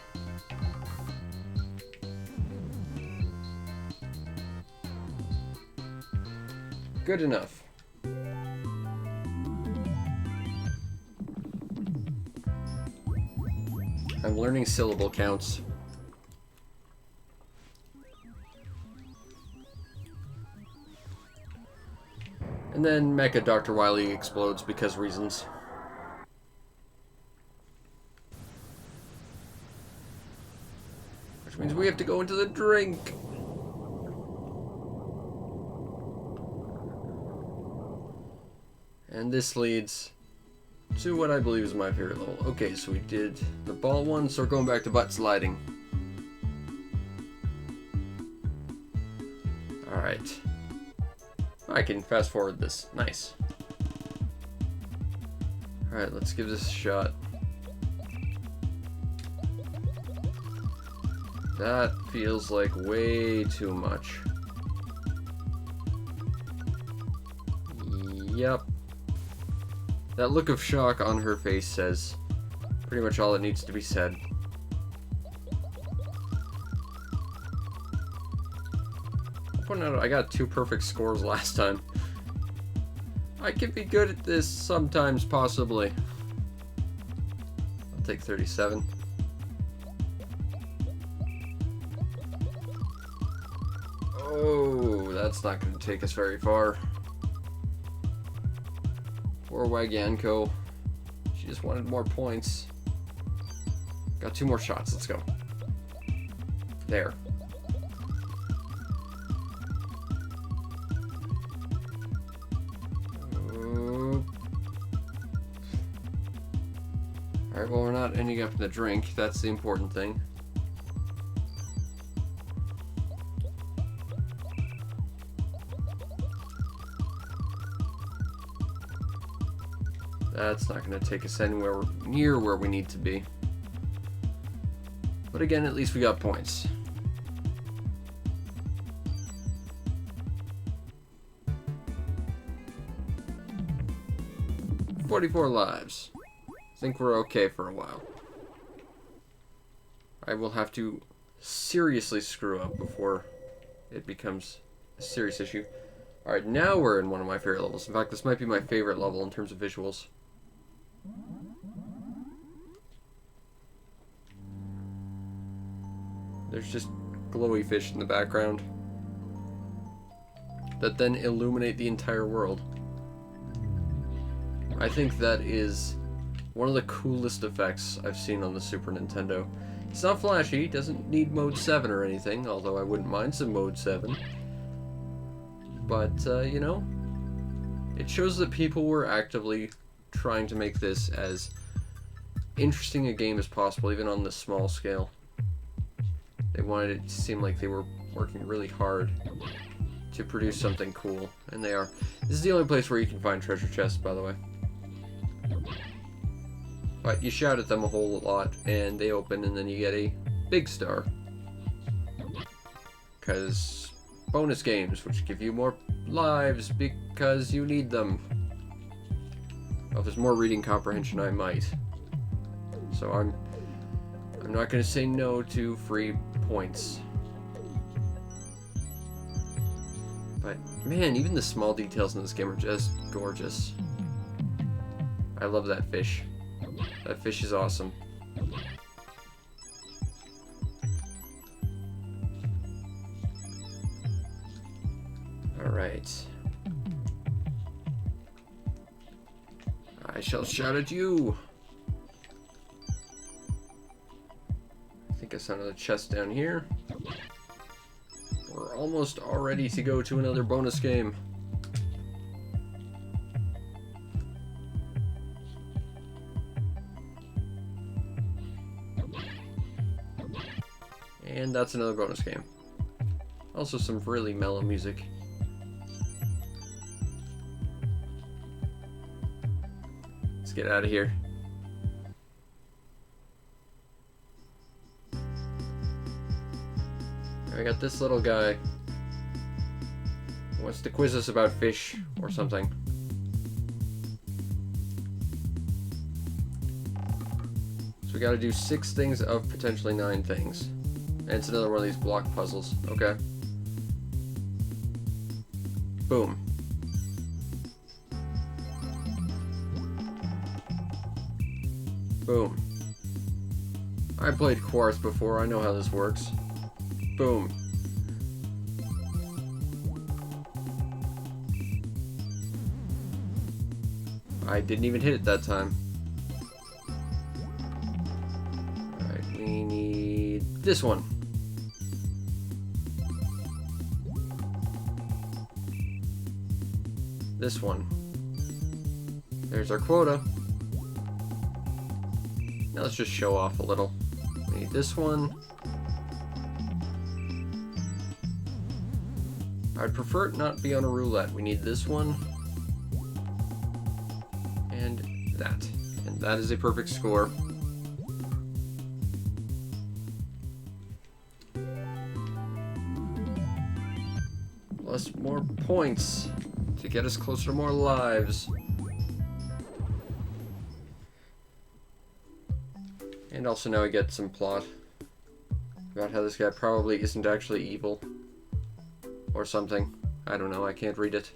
Good enough. I'm learning syllable counts. And then Mecha Dr. Wily explodes because reasons. Which means we have to go into the drink. And this leads to what I believe is my favorite level. Okay, so we did the ball one, so we're going back to butt sliding. Alright. I can fast forward this. Nice. Alright, let's give this a shot. That feels like way too much. Yep. That look of shock on her face says pretty much all that needs to be said. I got 2 perfect scores last time. I can be good at this sometimes, possibly. I'll take 37. Oh, that's not going to take us very far. Poor Wagyanko. She just wanted more points. Got 2 more shots. Let's go. There. Alright, well, we're not ending up in the drink. That's the important thing. That's not going to take us anywhere near where we need to be. But again, at least we got points. "44 lives. I think we're okay for a while. I will have to seriously screw up before it becomes a serious issue." Alright, now we're in one of my favorite levels. In fact, this might be my favorite level in terms of visuals. There's just glowy fish in the background that then illuminate the entire world. I think that is one of the coolest effects I've seen on the Super Nintendo. It's not flashy, doesn't need Mode 7 or anything, although I wouldn't mind some Mode 7. But, you know, it shows that people were actively trying to make this as interesting a game as possible, even on this small scale. They wanted it to seem like they were working really hard to produce something cool, and they are. This is the only place where you can find treasure chests, by the way. But you shout at them a whole lot, and they open, and then you get a big star. Because bonus games, which give you more lives because you need them. Well, if there's more reading comprehension, I might. So I'm not going to say no to free points. But man, even the small details in this game are just gorgeous. I love that fish. That fish is awesome. Alright. I shall shout at you. I think I saw another chest down here. We're almost all ready to go to another bonus game. And that's another bonus game. Also some really mellow music. Let's get out of here. I got this little guy who wants to quiz us about fish or something. So we gotta do 6 things of potentially 9 things. And it's another one of these block puzzles. Okay. Boom. Boom. I played Quartz before, I know how this works. Boom. I didn't even hit it that time. Alright, we need this one. This one. There's our quota. Now let's just show off a little. We need this one. I'd prefer it not be on a roulette. We need this one. And that. And that is a perfect score. Plus more points to get us closer to more lives. And also now we get some plot about how this guy probably isn't actually evil. Or something. I don't know, I can't read it.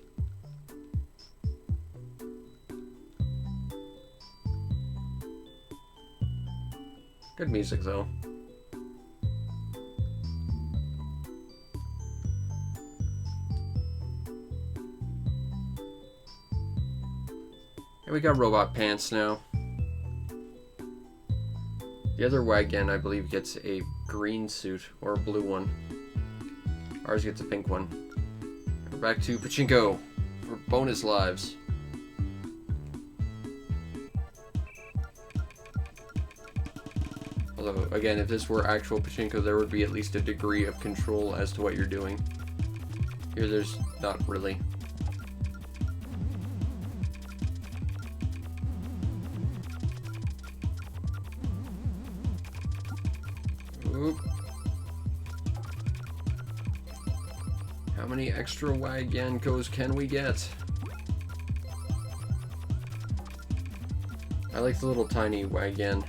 Good music though. And we got robot pants now. The other Wagyan, I believe, gets a green suit or a blue one. Ours gets a pink one. We're back to Pachinko for bonus lives. Although, again, if this were actual Pachinko, there would be at least a degree of control as to what you're doing. Here, there's not really. Oop. How many extra Wagyankos can we get? I like the little tiny Wagyan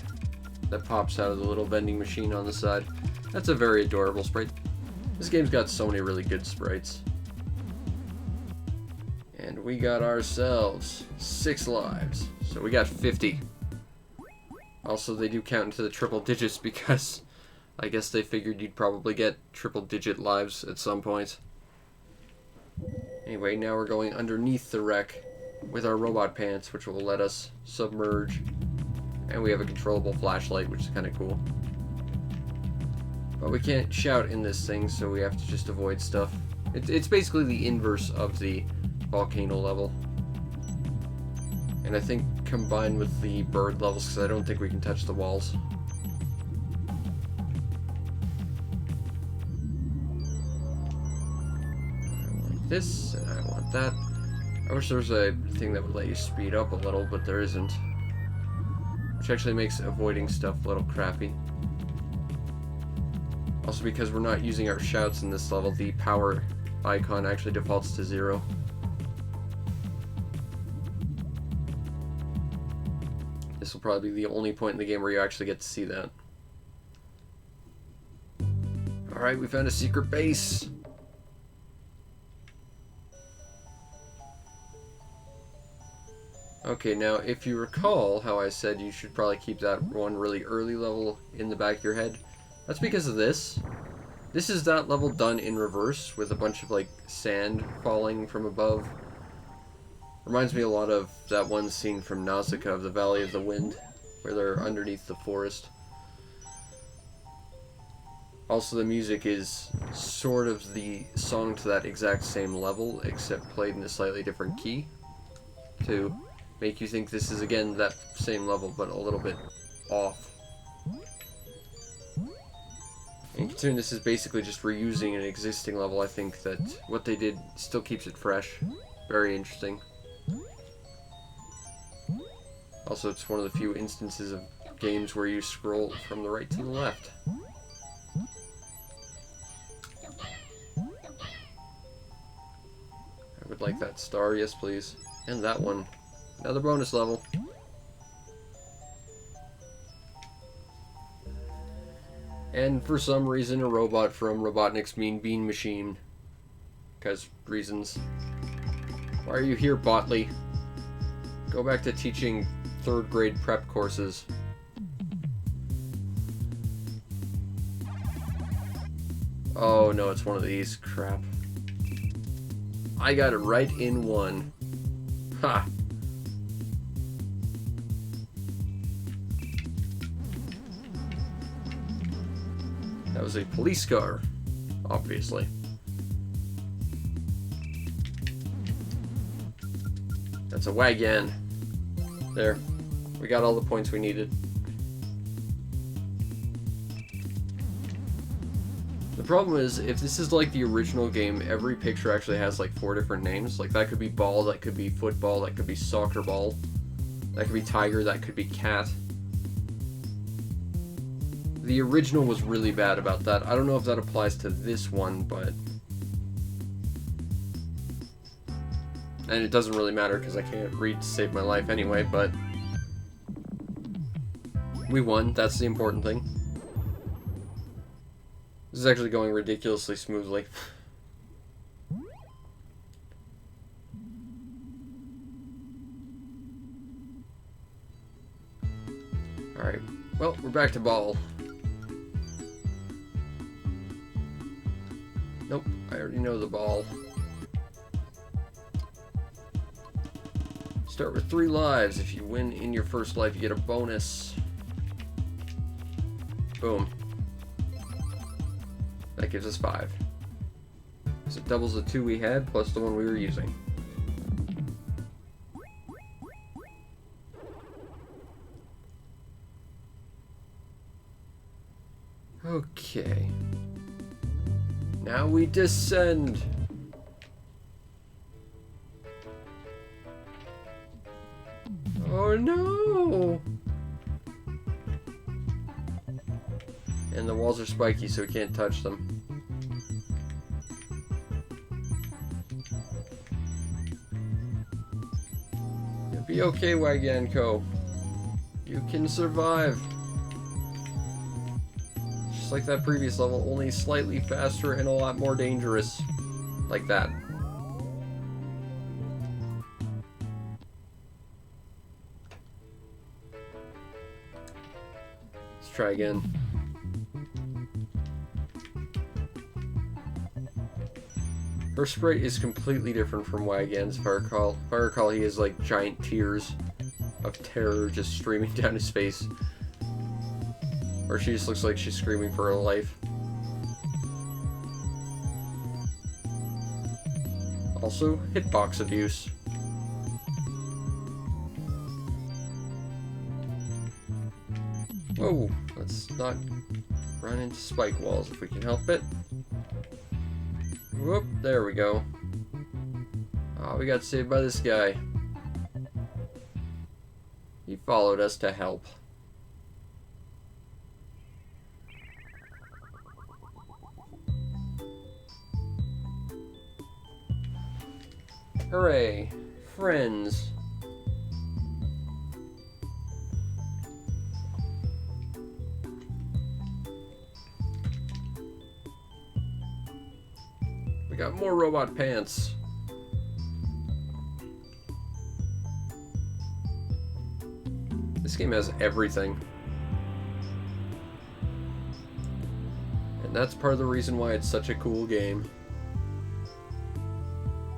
that pops out of the little vending machine on the side. That's a very adorable sprite. This game's got so many really good sprites. And we got ourselves 6 lives. So we got 50. Also, they do count into the triple digits because I guess they figured you'd probably get triple digit lives at some point. Anyway, now we're going underneath the wreck with our robot pants, which will let us submerge. And we have a controllable flashlight, which is kind of cool. But we can't shout in this thing, so we have to just avoid stuff. It's basically the inverse of the volcano level. And I think combined with the bird levels, because I don't think we can touch the walls. This, and I want that. I wish there was a thing that would let you speed up a little, but there isn't. Which actually makes avoiding stuff a little crappy. Also, because we're not using our shouts in this level, the power icon actually defaults to 0. This will probably be the only point in the game where you actually get to see that. Alright, we found a secret base! Okay, now if you recall how I said you should probably keep that one really early level in the back of your head, that's because of this. This is that level done in reverse with a bunch of like sand falling from above. Reminds me a lot of that one scene from Nausicaa of the Valley of the Wind, where they're underneath the forest. Also, the music is sort of the song to that exact same level, except played in a slightly different key, to make you think this is again that same level, but a little bit off. And considering this is basically just reusing an existing level, I think that what they did still keeps it fresh. Very interesting. Also, it's one of the few instances of games where you scroll from the right to the left. I would like that star, yes please. And that one. Another bonus level. And for some reason, a robot from Robotnik's Mean Bean Machine. Because reasons. Why are you here, Botley? Go back to teaching 3rd grade prep courses. Oh no, it's one of these. Crap. I got it right in one. Ha! That was a police car, obviously. That's a Wagyan. There. We got all the points we needed. The problem is, if this is like the original game, every picture actually has like 4 different names. Like that could be ball, that could be football, that could be soccer ball, that could be tiger, that could be cat. The original was really bad about that. I don't know if that applies to this one, but... And it doesn't really matter because I can't read to save my life anyway, but... We won, that's the important thing. This is actually going ridiculously smoothly. Alright, well, we're back to ball. Nope, I already know the ball. Start with 3 lives. If you win in your first life, you get a bonus. Boom. That gives us 5. So it doubles the 2 we had, plus the 1 we were using. Okay. Now we descend. Oh no! And the walls are spiky, so we can't touch them. You'll be okay, Wagyan. You can survive. Just like that previous level, only slightly faster and a lot more dangerous. Like that. Let's try again. Her sprite is completely different from Wagyan's, if I recall. If I recall, he has like giant tears of terror just streaming down his face. Or she just looks like she's screaming for her life. Also, hitbox abuse. Whoa, let's not run into spike walls if we can help it. Whoop, there we go. Oh, we got saved by this guy. He followed us to help. Hooray! Friends! We got more robot pants. This game has everything. And that's part of the reason why it's such a cool game.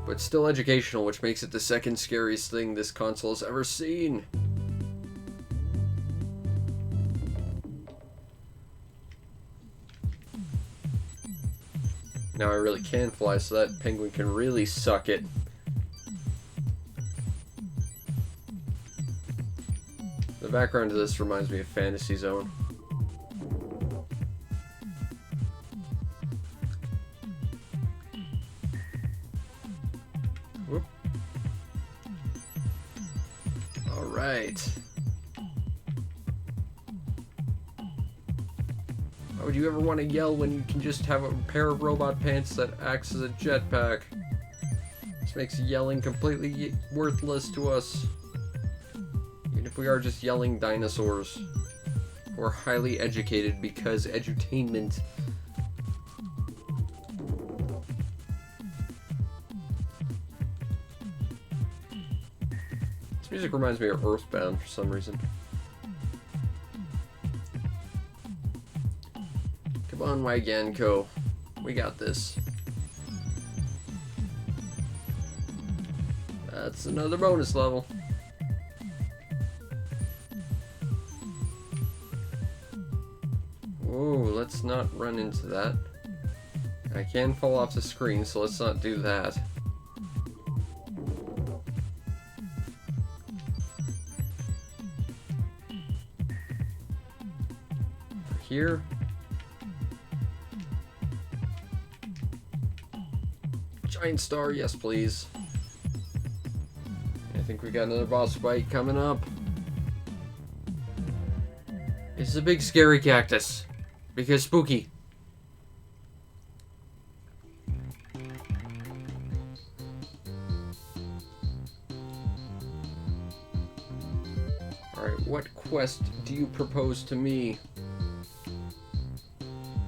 But still educational, which makes it the second scariest thing this console has ever seen. Now I really can fly, so that penguin can really suck it. The background to this reminds me of Fantasy Zone. Whoop. All right. Why would you ever want to yell when you can just have a pair of robot pants that acts as a jetpack? This makes yelling completely worthless to us. Even if we are just yelling dinosaurs. We're highly educated because edutainment. This music reminds me of Earthbound for some reason. Come on, Wagyan. We got this. That's another bonus level. Whoa, let's not run into that. I can fall off the screen, so let's not do that. Here. Giant star, yes please. I think we got another boss fight coming up. It's a big scary cactus. Because spooky. Alright, what quest do you propose to me?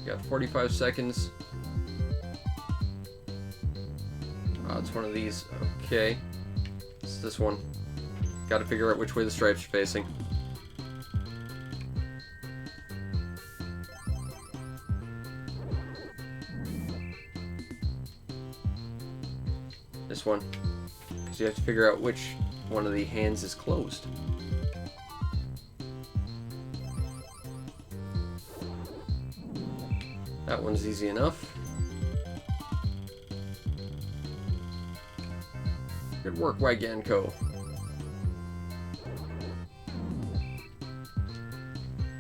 You got 45 seconds. Oh, it's one of these. Okay. It's this one. Gotta figure out which way the stripes are facing. This one. Because you have to figure out which one of the hands is closed. That one's easy enough. Good work, Wagyan.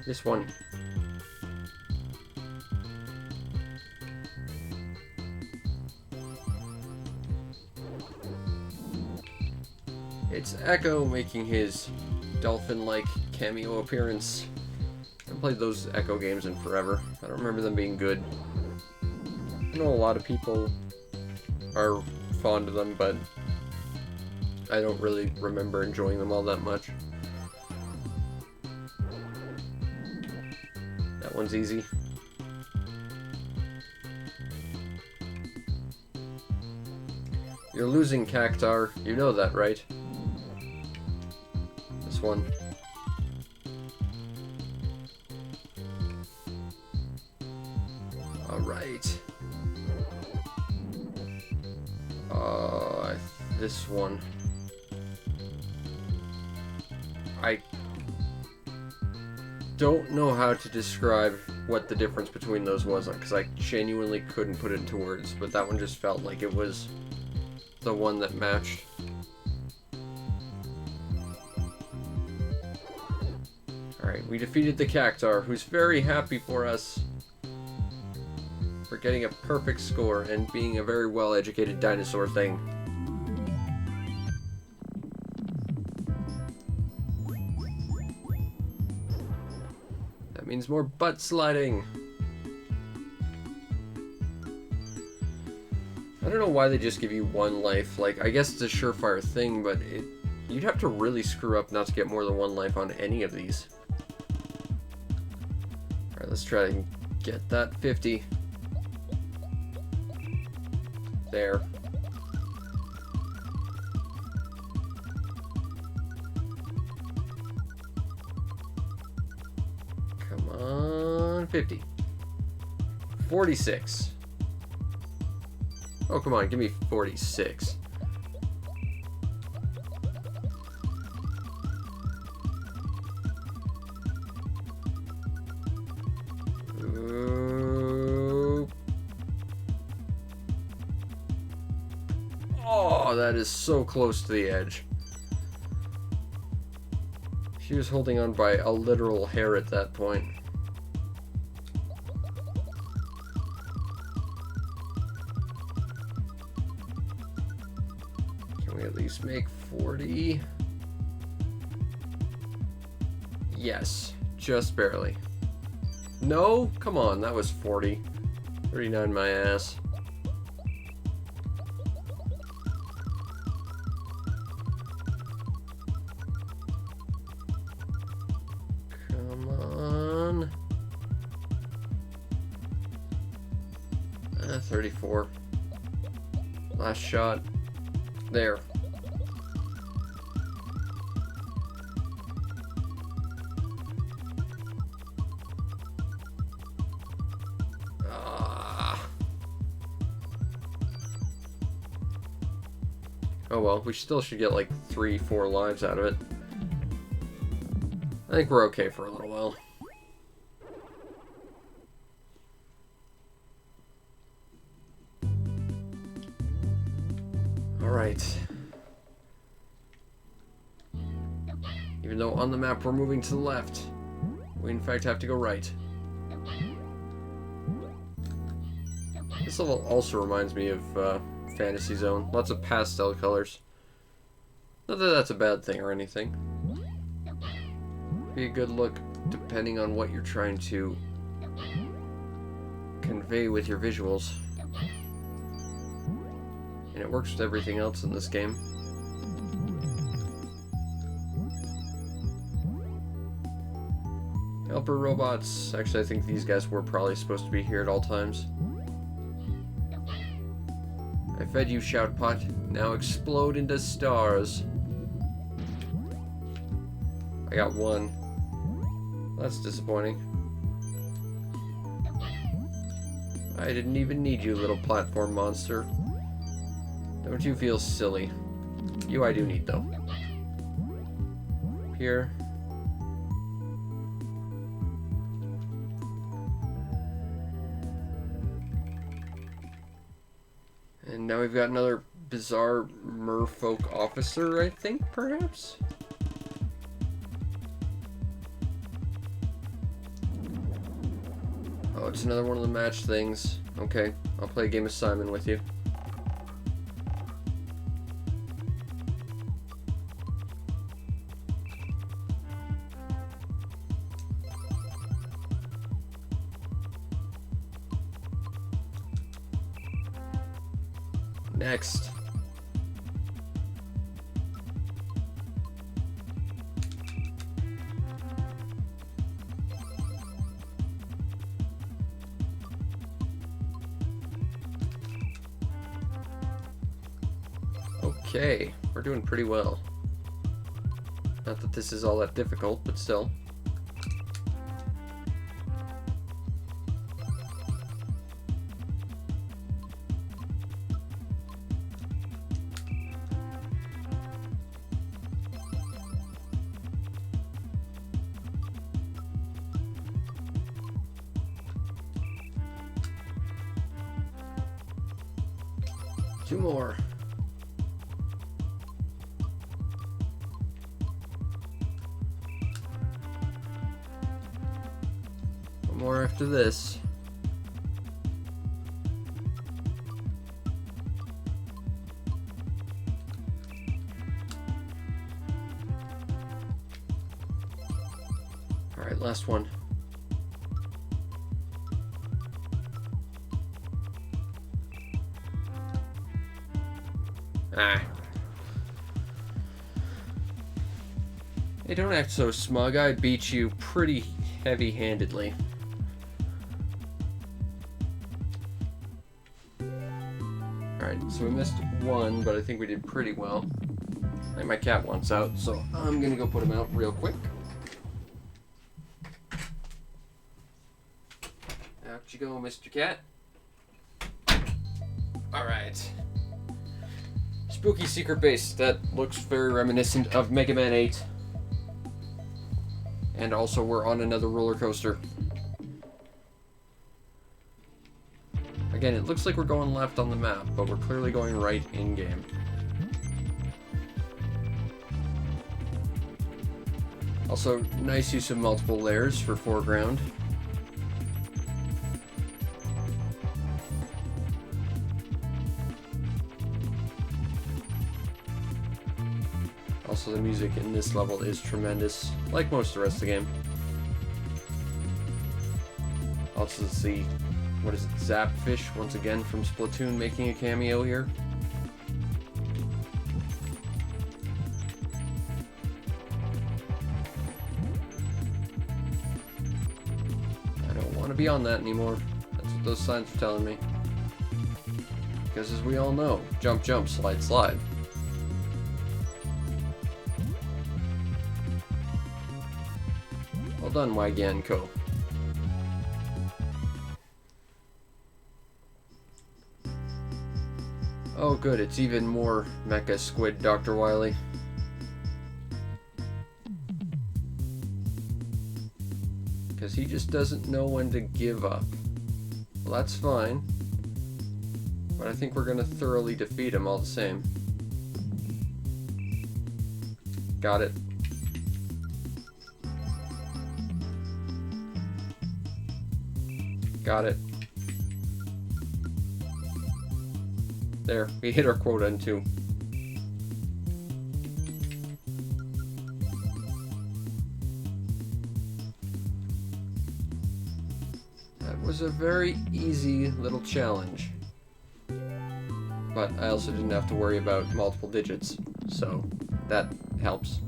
This one. It's Echo making his dolphin-like cameo appearance. I haven't played those Echo games in forever. I don't remember them being good. I know a lot of people are fond of them, but I don't really remember enjoying them all that much. That one's easy. You're losing, Cactar. You know that, right? This one. Alright. This one. I don't know how to describe what the difference between those was, because I genuinely couldn't put it into words, but that one just felt like it was the one that matched. Alright, we defeated the Cactar, who's very happy for us for getting a perfect score and being a very well-educated dinosaur thing. That means more butt sliding. I don't know why they just give you one life. Like, I guess it's a surefire thing, but you'd have to really screw up not to get more than one life on any of these. Alright, let's try and get that 50. There. Come on, 50. 46. Oh, come on, give me 46. Ooh. Oh, that is so close to the edge. She was holding on by a literal hair at that point. Can we at least make 40? Yes, just barely. No? Come on, that was 40. 39 my ass. Come on. 34. Last shot. There. Oh well, we still should get like 3-4 lives out of it. I think we're okay for a little while. Alright. Even though on the map we're moving to the left, we in fact have to go right. This level also reminds me of Fantasy Zone. Lots of pastel colors. Not that that's a bad thing or anything. Be a good look depending on what you're trying to convey with your visuals. And it works with everything else in this game. Helper robots. Actually, I think these guys were probably supposed to be here at all times. I fed you, Shoutpot. Now explode into stars. I got one. That's disappointing. I didn't even need you, little platform monster. Don't you feel silly? You I do need, though. Here. And now we've got another bizarre merfolk officer, I think, perhaps? Oh, it's another one of the match things. Okay, I'll play a game of Simon with you. Next. Okay, we're doing pretty well. Not that this is all that difficult, but still. Two more. One more after this. All right, last one. Ah. Hey, don't act so smug. I beat you pretty heavy-handedly. Alright, so we missed one, but I think we did pretty well. I think my cat wants out, so I'm gonna go put him out real quick. Out you go, Mr. Cat. Alright. Spooky secret base. That looks very reminiscent of Mega Man 8. And also we're on another roller coaster. Again, it looks like we're going left on the map, but we're clearly going right in-game. Also, nice use of multiple layers for foreground. Also, the music in this level is tremendous, like most of the rest of the game. Also, see, what is it, Zapfish, once again from Splatoon, making a cameo here. I don't want to be on that anymore. That's what those signs are telling me. Because as we all know, jump, jump, slide, slide. Well done, Wagyan Co. Oh good, it's even more Mecha Squid Dr. Wily. Because he just doesn't know when to give up. Well, that's fine. But I think we're going to thoroughly defeat him all the same. Got it. Got it. There, we hit our quota in 2. That was a very easy little challenge. But I also didn't have to worry about multiple digits, so that helps.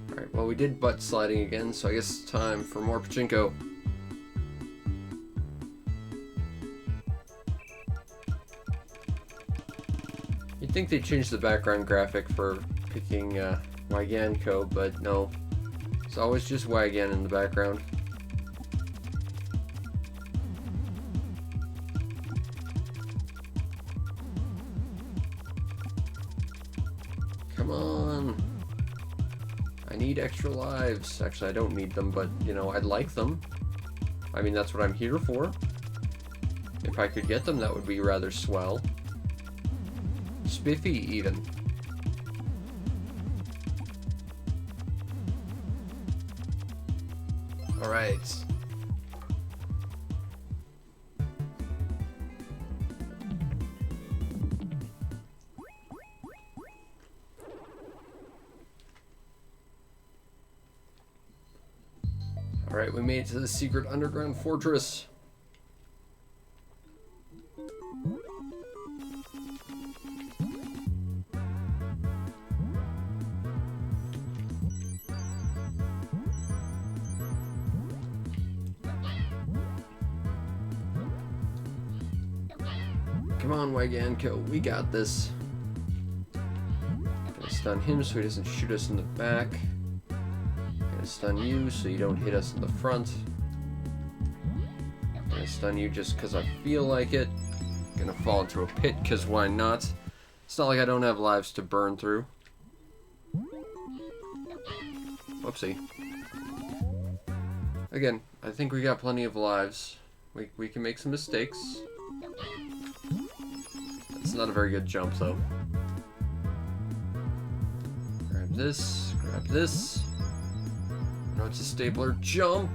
Alright, well we did butt sliding again, so I guess it's time for more Pachinko. You'd think they changed the background graphic for picking Wagyan, but no. It's always just Wagyan in the background. Come on! I need extra lives. Actually, I don't need them, but, you know, I'd like them. I mean, that's what I'm here for. If I could get them, that would be rather swell. Spiffy, even. Alright. Alright, we made it to the secret underground fortress. Come on, Wagyan, we got this. Gonna stun him so he doesn't shoot us in the back. Gonna stun you so you don't hit us in the front. Gonna stun you just because I feel like it. Gonna fall into a pit because why not? It's not like I don't have lives to burn through. Whoopsie. Again, I think we got plenty of lives. We can make some mistakes. It's not a very good jump, though. Grab this, grab this. No, it's a stapler jump.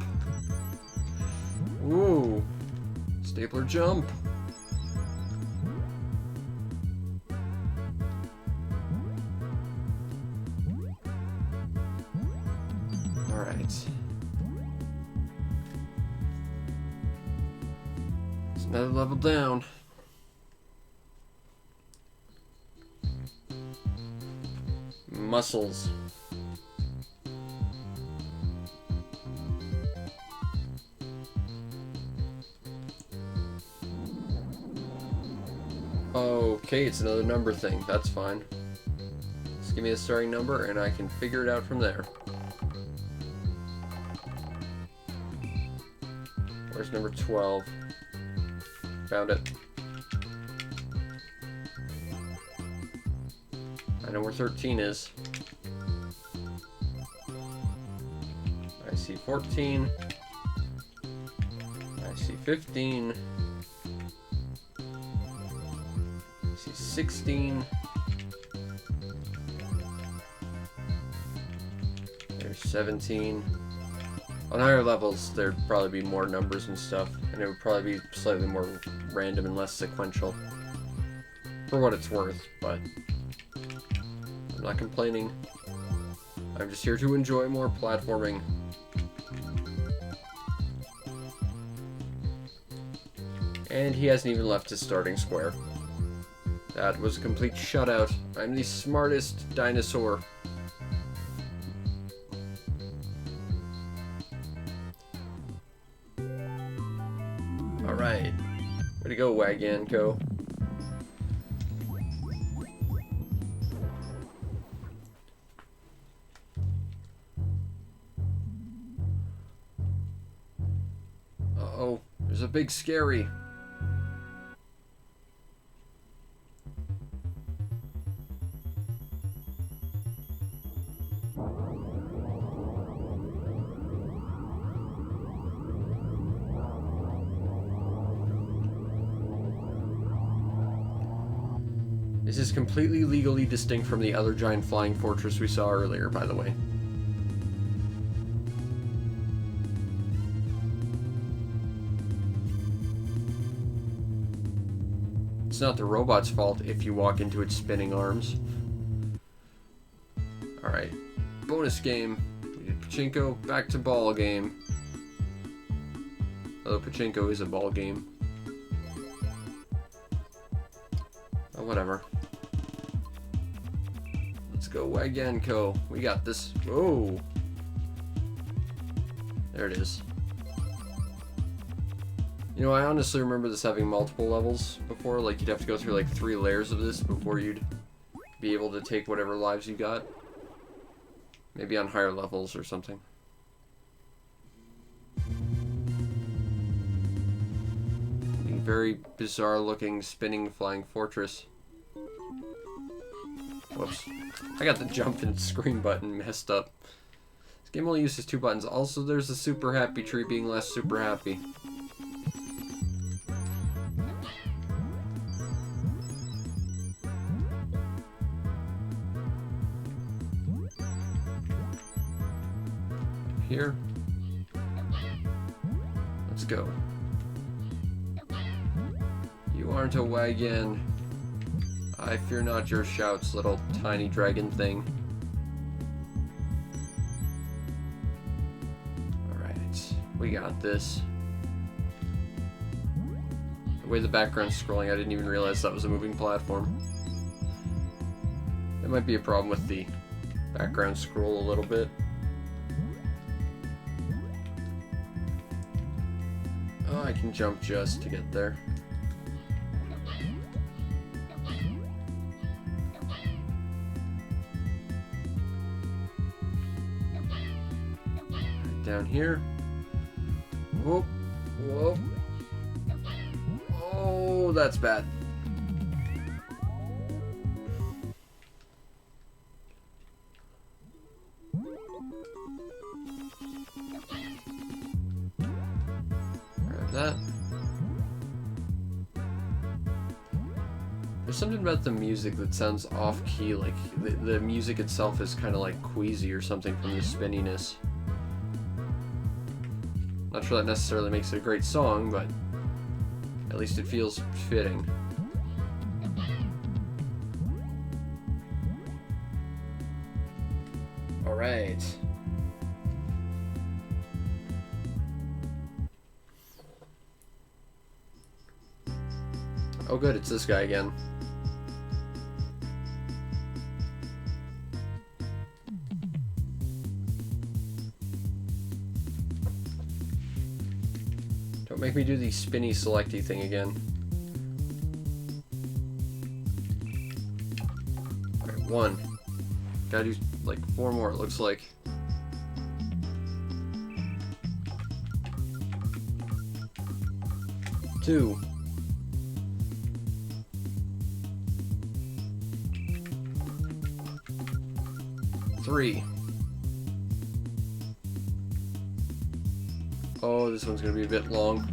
Ooh, stapler jump. All right. It's another level down. Muscles. Okay, it's another number thing. That's fine. Just give me the starting number and I can figure it out from there. Where's number 12? Found it. I know where 13 is. I see 14. I see 15. I see 16. There's 17. On higher levels, there'd probably be more numbers and stuff, and it would probably be slightly more random and less sequential. For what it's worth, but I'm not complaining. I'm just here to enjoy more platforming. And he hasn't even left his starting square. That was a complete shutout. I'm the smartest dinosaur. Alright. Way to go, Wagyan. Uh-oh. There's a big scary. This is completely legally distinct from the other giant flying fortress we saw earlier, by the way. It's not the robot's fault if you walk into its spinning arms. Alright. Bonus game. We did Pachinko, back to ball game. Although Pachinko is a ball game. Oh, whatever. Let's go Wagyan. We got this. Whoa! There it is. You know, I honestly remember this having multiple levels before. Like, you'd have to go through like 3 layers of this before you'd be able to take whatever lives you got. Maybe on higher levels or something. A very bizarre looking spinning flying fortress. Whoops. I got the jump and screen button messed up. This game only uses 2 buttons. Also, there's the super happy tree being less super happy. Here. Let's go. You aren't a Wagyan. I fear not your shouts, little tiny dragon thing. Alright, we got this. The way the background's scrolling, I didn't even realize that was a moving platform. That might be a problem with the background scroll a little bit. Oh, I can jump just to get there. Right down here. Whoop, whoop. Oh, that's bad. That. There's something about the music that sounds off-key, like the music itself is kind of like queasy or something from the spinniness. Not sure that necessarily makes it a great song, but at least it feels fitting. Alright. Oh good, it's this guy again. Don't make me do the spinny selecty thing again. Alright, 1. Gotta do like 4 more, it looks like. Two. 3. Oh, this one's gonna be a bit long.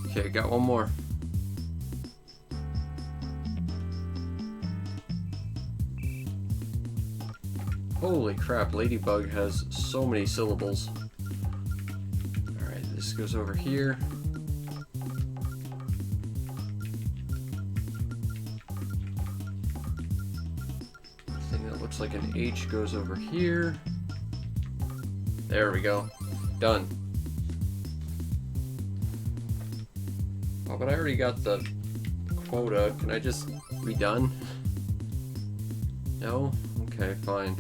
Okay, got one more. Holy crap, Ladybug has so many syllables. Alright, this goes over here. Thing that looks like an H goes over here. There we go. Done. Oh, but I already got the quota. Can I just be done? No? Okay, fine.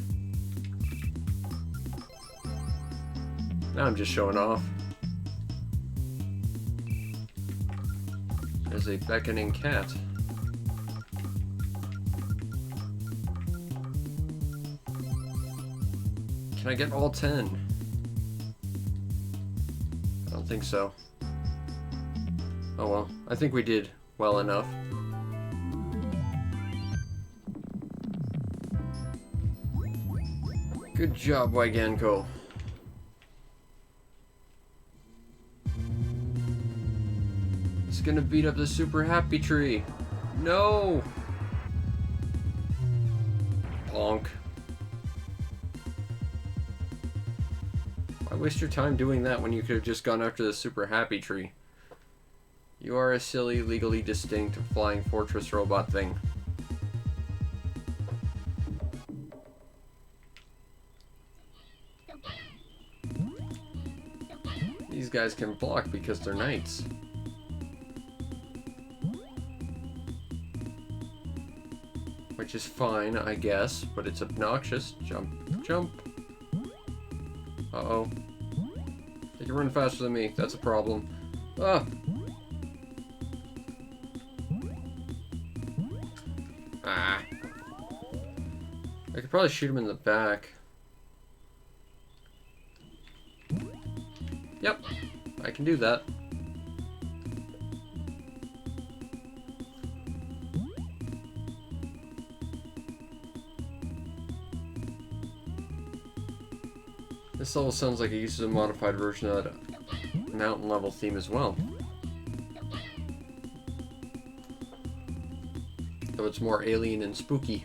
Now I'm just showing off. There's a beckoning cat. Can I get all 10? I don't think so. Oh well, I think we did well enough. Good job, Wagyanko. It's gonna beat up the super happy tree. No! Bonk. Why waste your time doing that when you could have just gone after the super happy tree? You are a silly, legally distinct flying fortress robot thing. These guys can block because they're knights. Which is fine, I guess, but it's obnoxious. Jump, jump. Uh-oh. They can run faster than me. That's a problem. Ah! Ah. I could probably shoot him in the back. Yep, I can do that. This level sounds like it uses a modified version of that mountain level theme as well. Though it's more alien and spooky.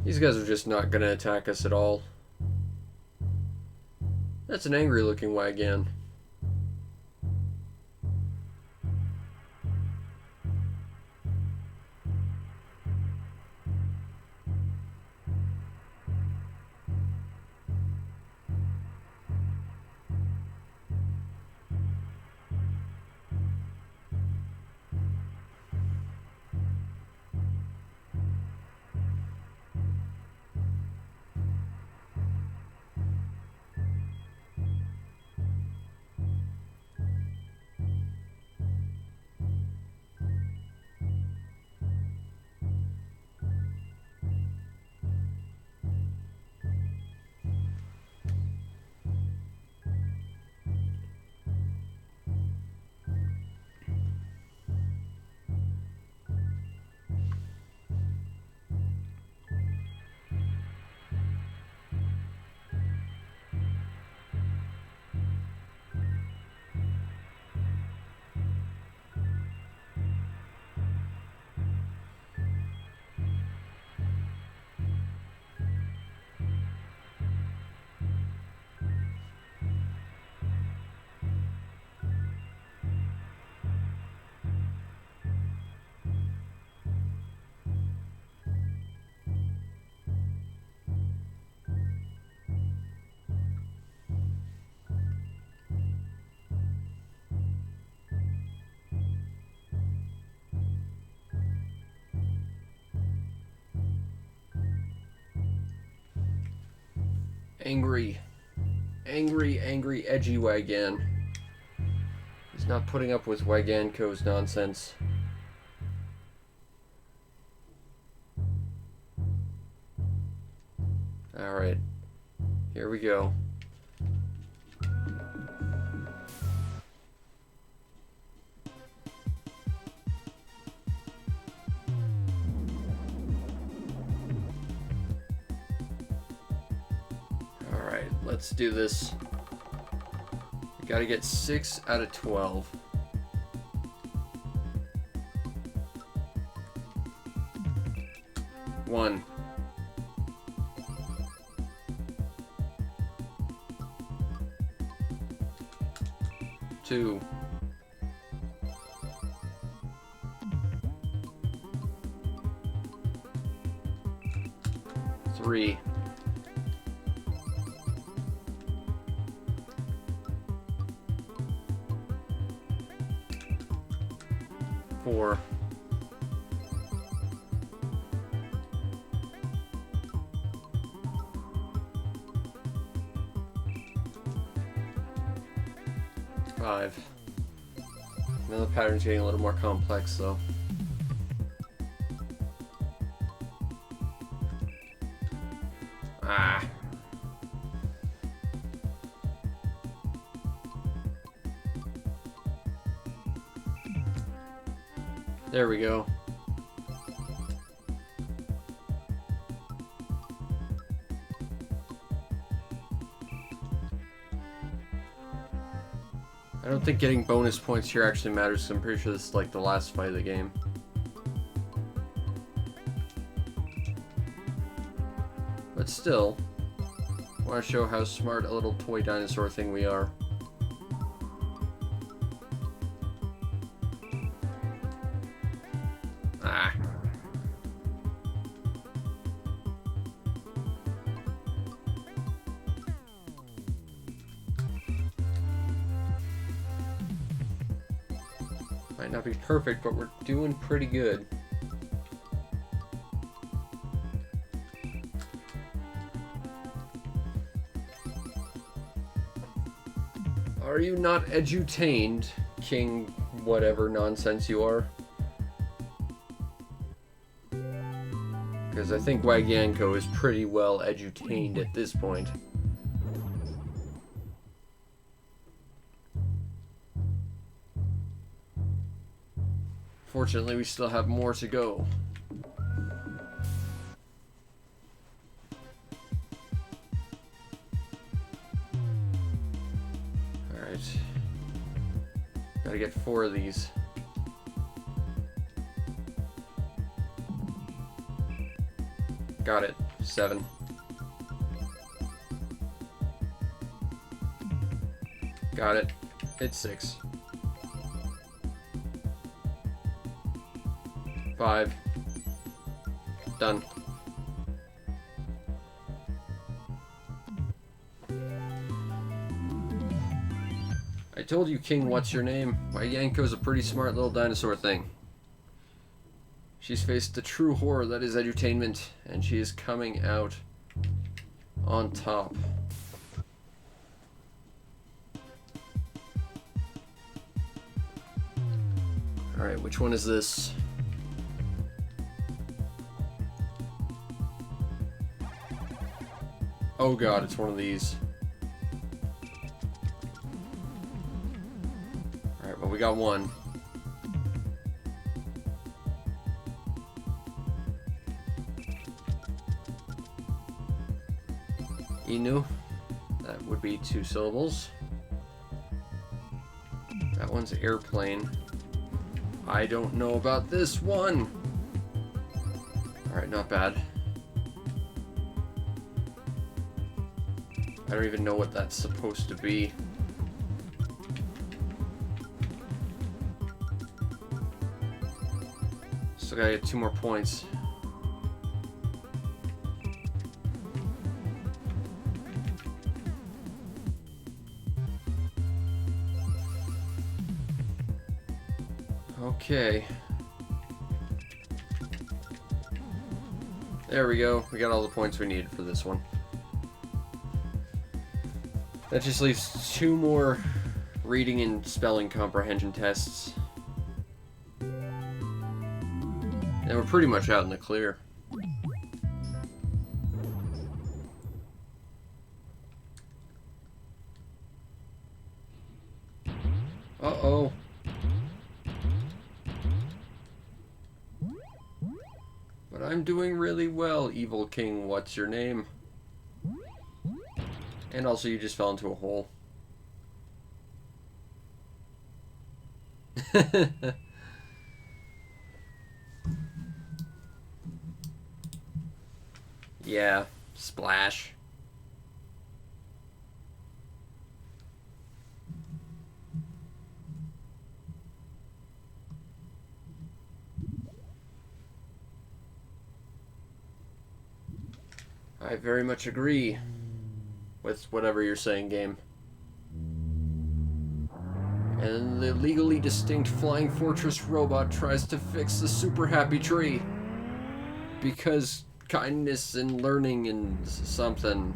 These guys are just not gonna attack us at all. That's an angry looking Wagyan. Angry, edgy Wagyan. He's not putting up with Wagyanko's nonsense. Alright, here we go. Let's do this. We gotta get 6 out of 12. One. Two. Three. 4. 5. Now the pattern's getting a little more complex though. Ah. There we go. I don't think getting bonus points here actually matters, because I'm pretty sure this is like the last fight of the game. But still, I want to show how smart a little toy dinosaur thing we are. Ah. Might not be perfect, but we're doing pretty good. Are you not edutained, King whatever nonsense you are? Because I think Wagyanko is pretty well edutained at this point. Fortunately, we still have more to go. Alright. Gotta get 4 of these. Got it. 7. Got it. It's 6. 5. Done. I told you, King, what's your name? Wagyanko's a pretty smart little dinosaur thing. She's faced the true horror that is edutainment, and she is coming out on top. Alright, which one is this? Oh god, it's one of these. Alright, well we got one. Inu. That would be 2 syllables. That one's airplane. I don't know about this one. Alright, not bad. I don't even know what that's supposed to be. Still gotta get 2 more points. Okay. There we go. We got all the points we needed for this one. That just leaves 2 more reading and spelling comprehension tests. And we're pretty much out in the clear. Uh-oh. But I'm doing really well, Evil King. What's your name? And also, you just fell into a hole. Yeah, splash. I very much agree with whatever you're saying, game. And the legally distinct Flying Fortress robot tries to fix the super happy tree. Because kindness and learning and something.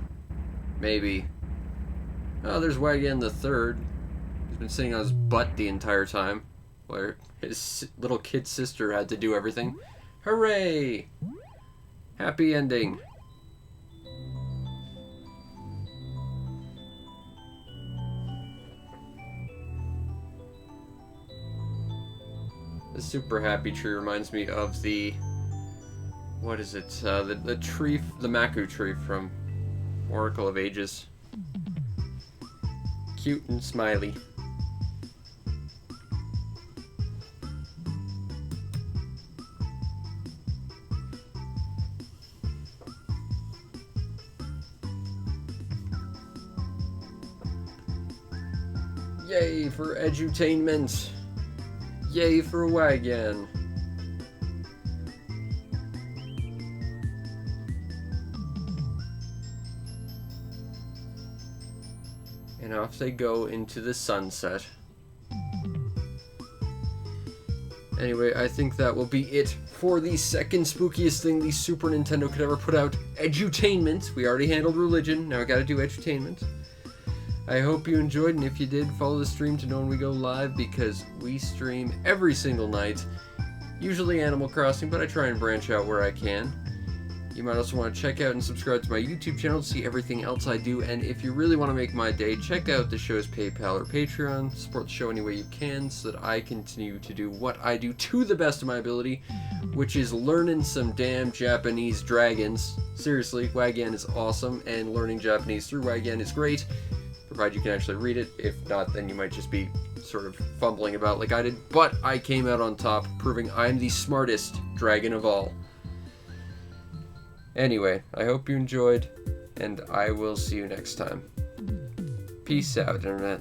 Maybe. Oh, there's Wagyan the Third. He's been sitting on his butt the entire time. Where his little kid sister had to do everything. Hooray! Happy ending. super happy tree reminds me of the... What is it? The tree, the Maku tree from Oracle of Ages. Cute and smiley. Yay for edutainment! Yay for Wagyan! And off they go into the sunset. Anyway, I think that will be it for the second spookiest thing the Super Nintendo could ever put out. Edutainment! We already handled religion, now I gotta do edutainment. I hope you enjoyed, and if you did, follow the stream to know when we go live, because we stream every single night. Usually Animal Crossing, but I try and branch out where I can. You might also want to check out and subscribe to my YouTube channel to see everything else I do, and if you really want to make my day, check out the show's PayPal or Patreon. Support the show any way you can so that I continue to do what I do to the best of my ability, which is learning some damn Japanese dragons. Seriously, Wagyan is awesome, and learning Japanese through Wagyan is great, provided you can actually read it. If not, then you might just be sort of fumbling about like I did, but I came out on top, proving I'm the smartest dragon of all. Anyway, I hope you enjoyed, and I will see you next time. Peace out, Internet.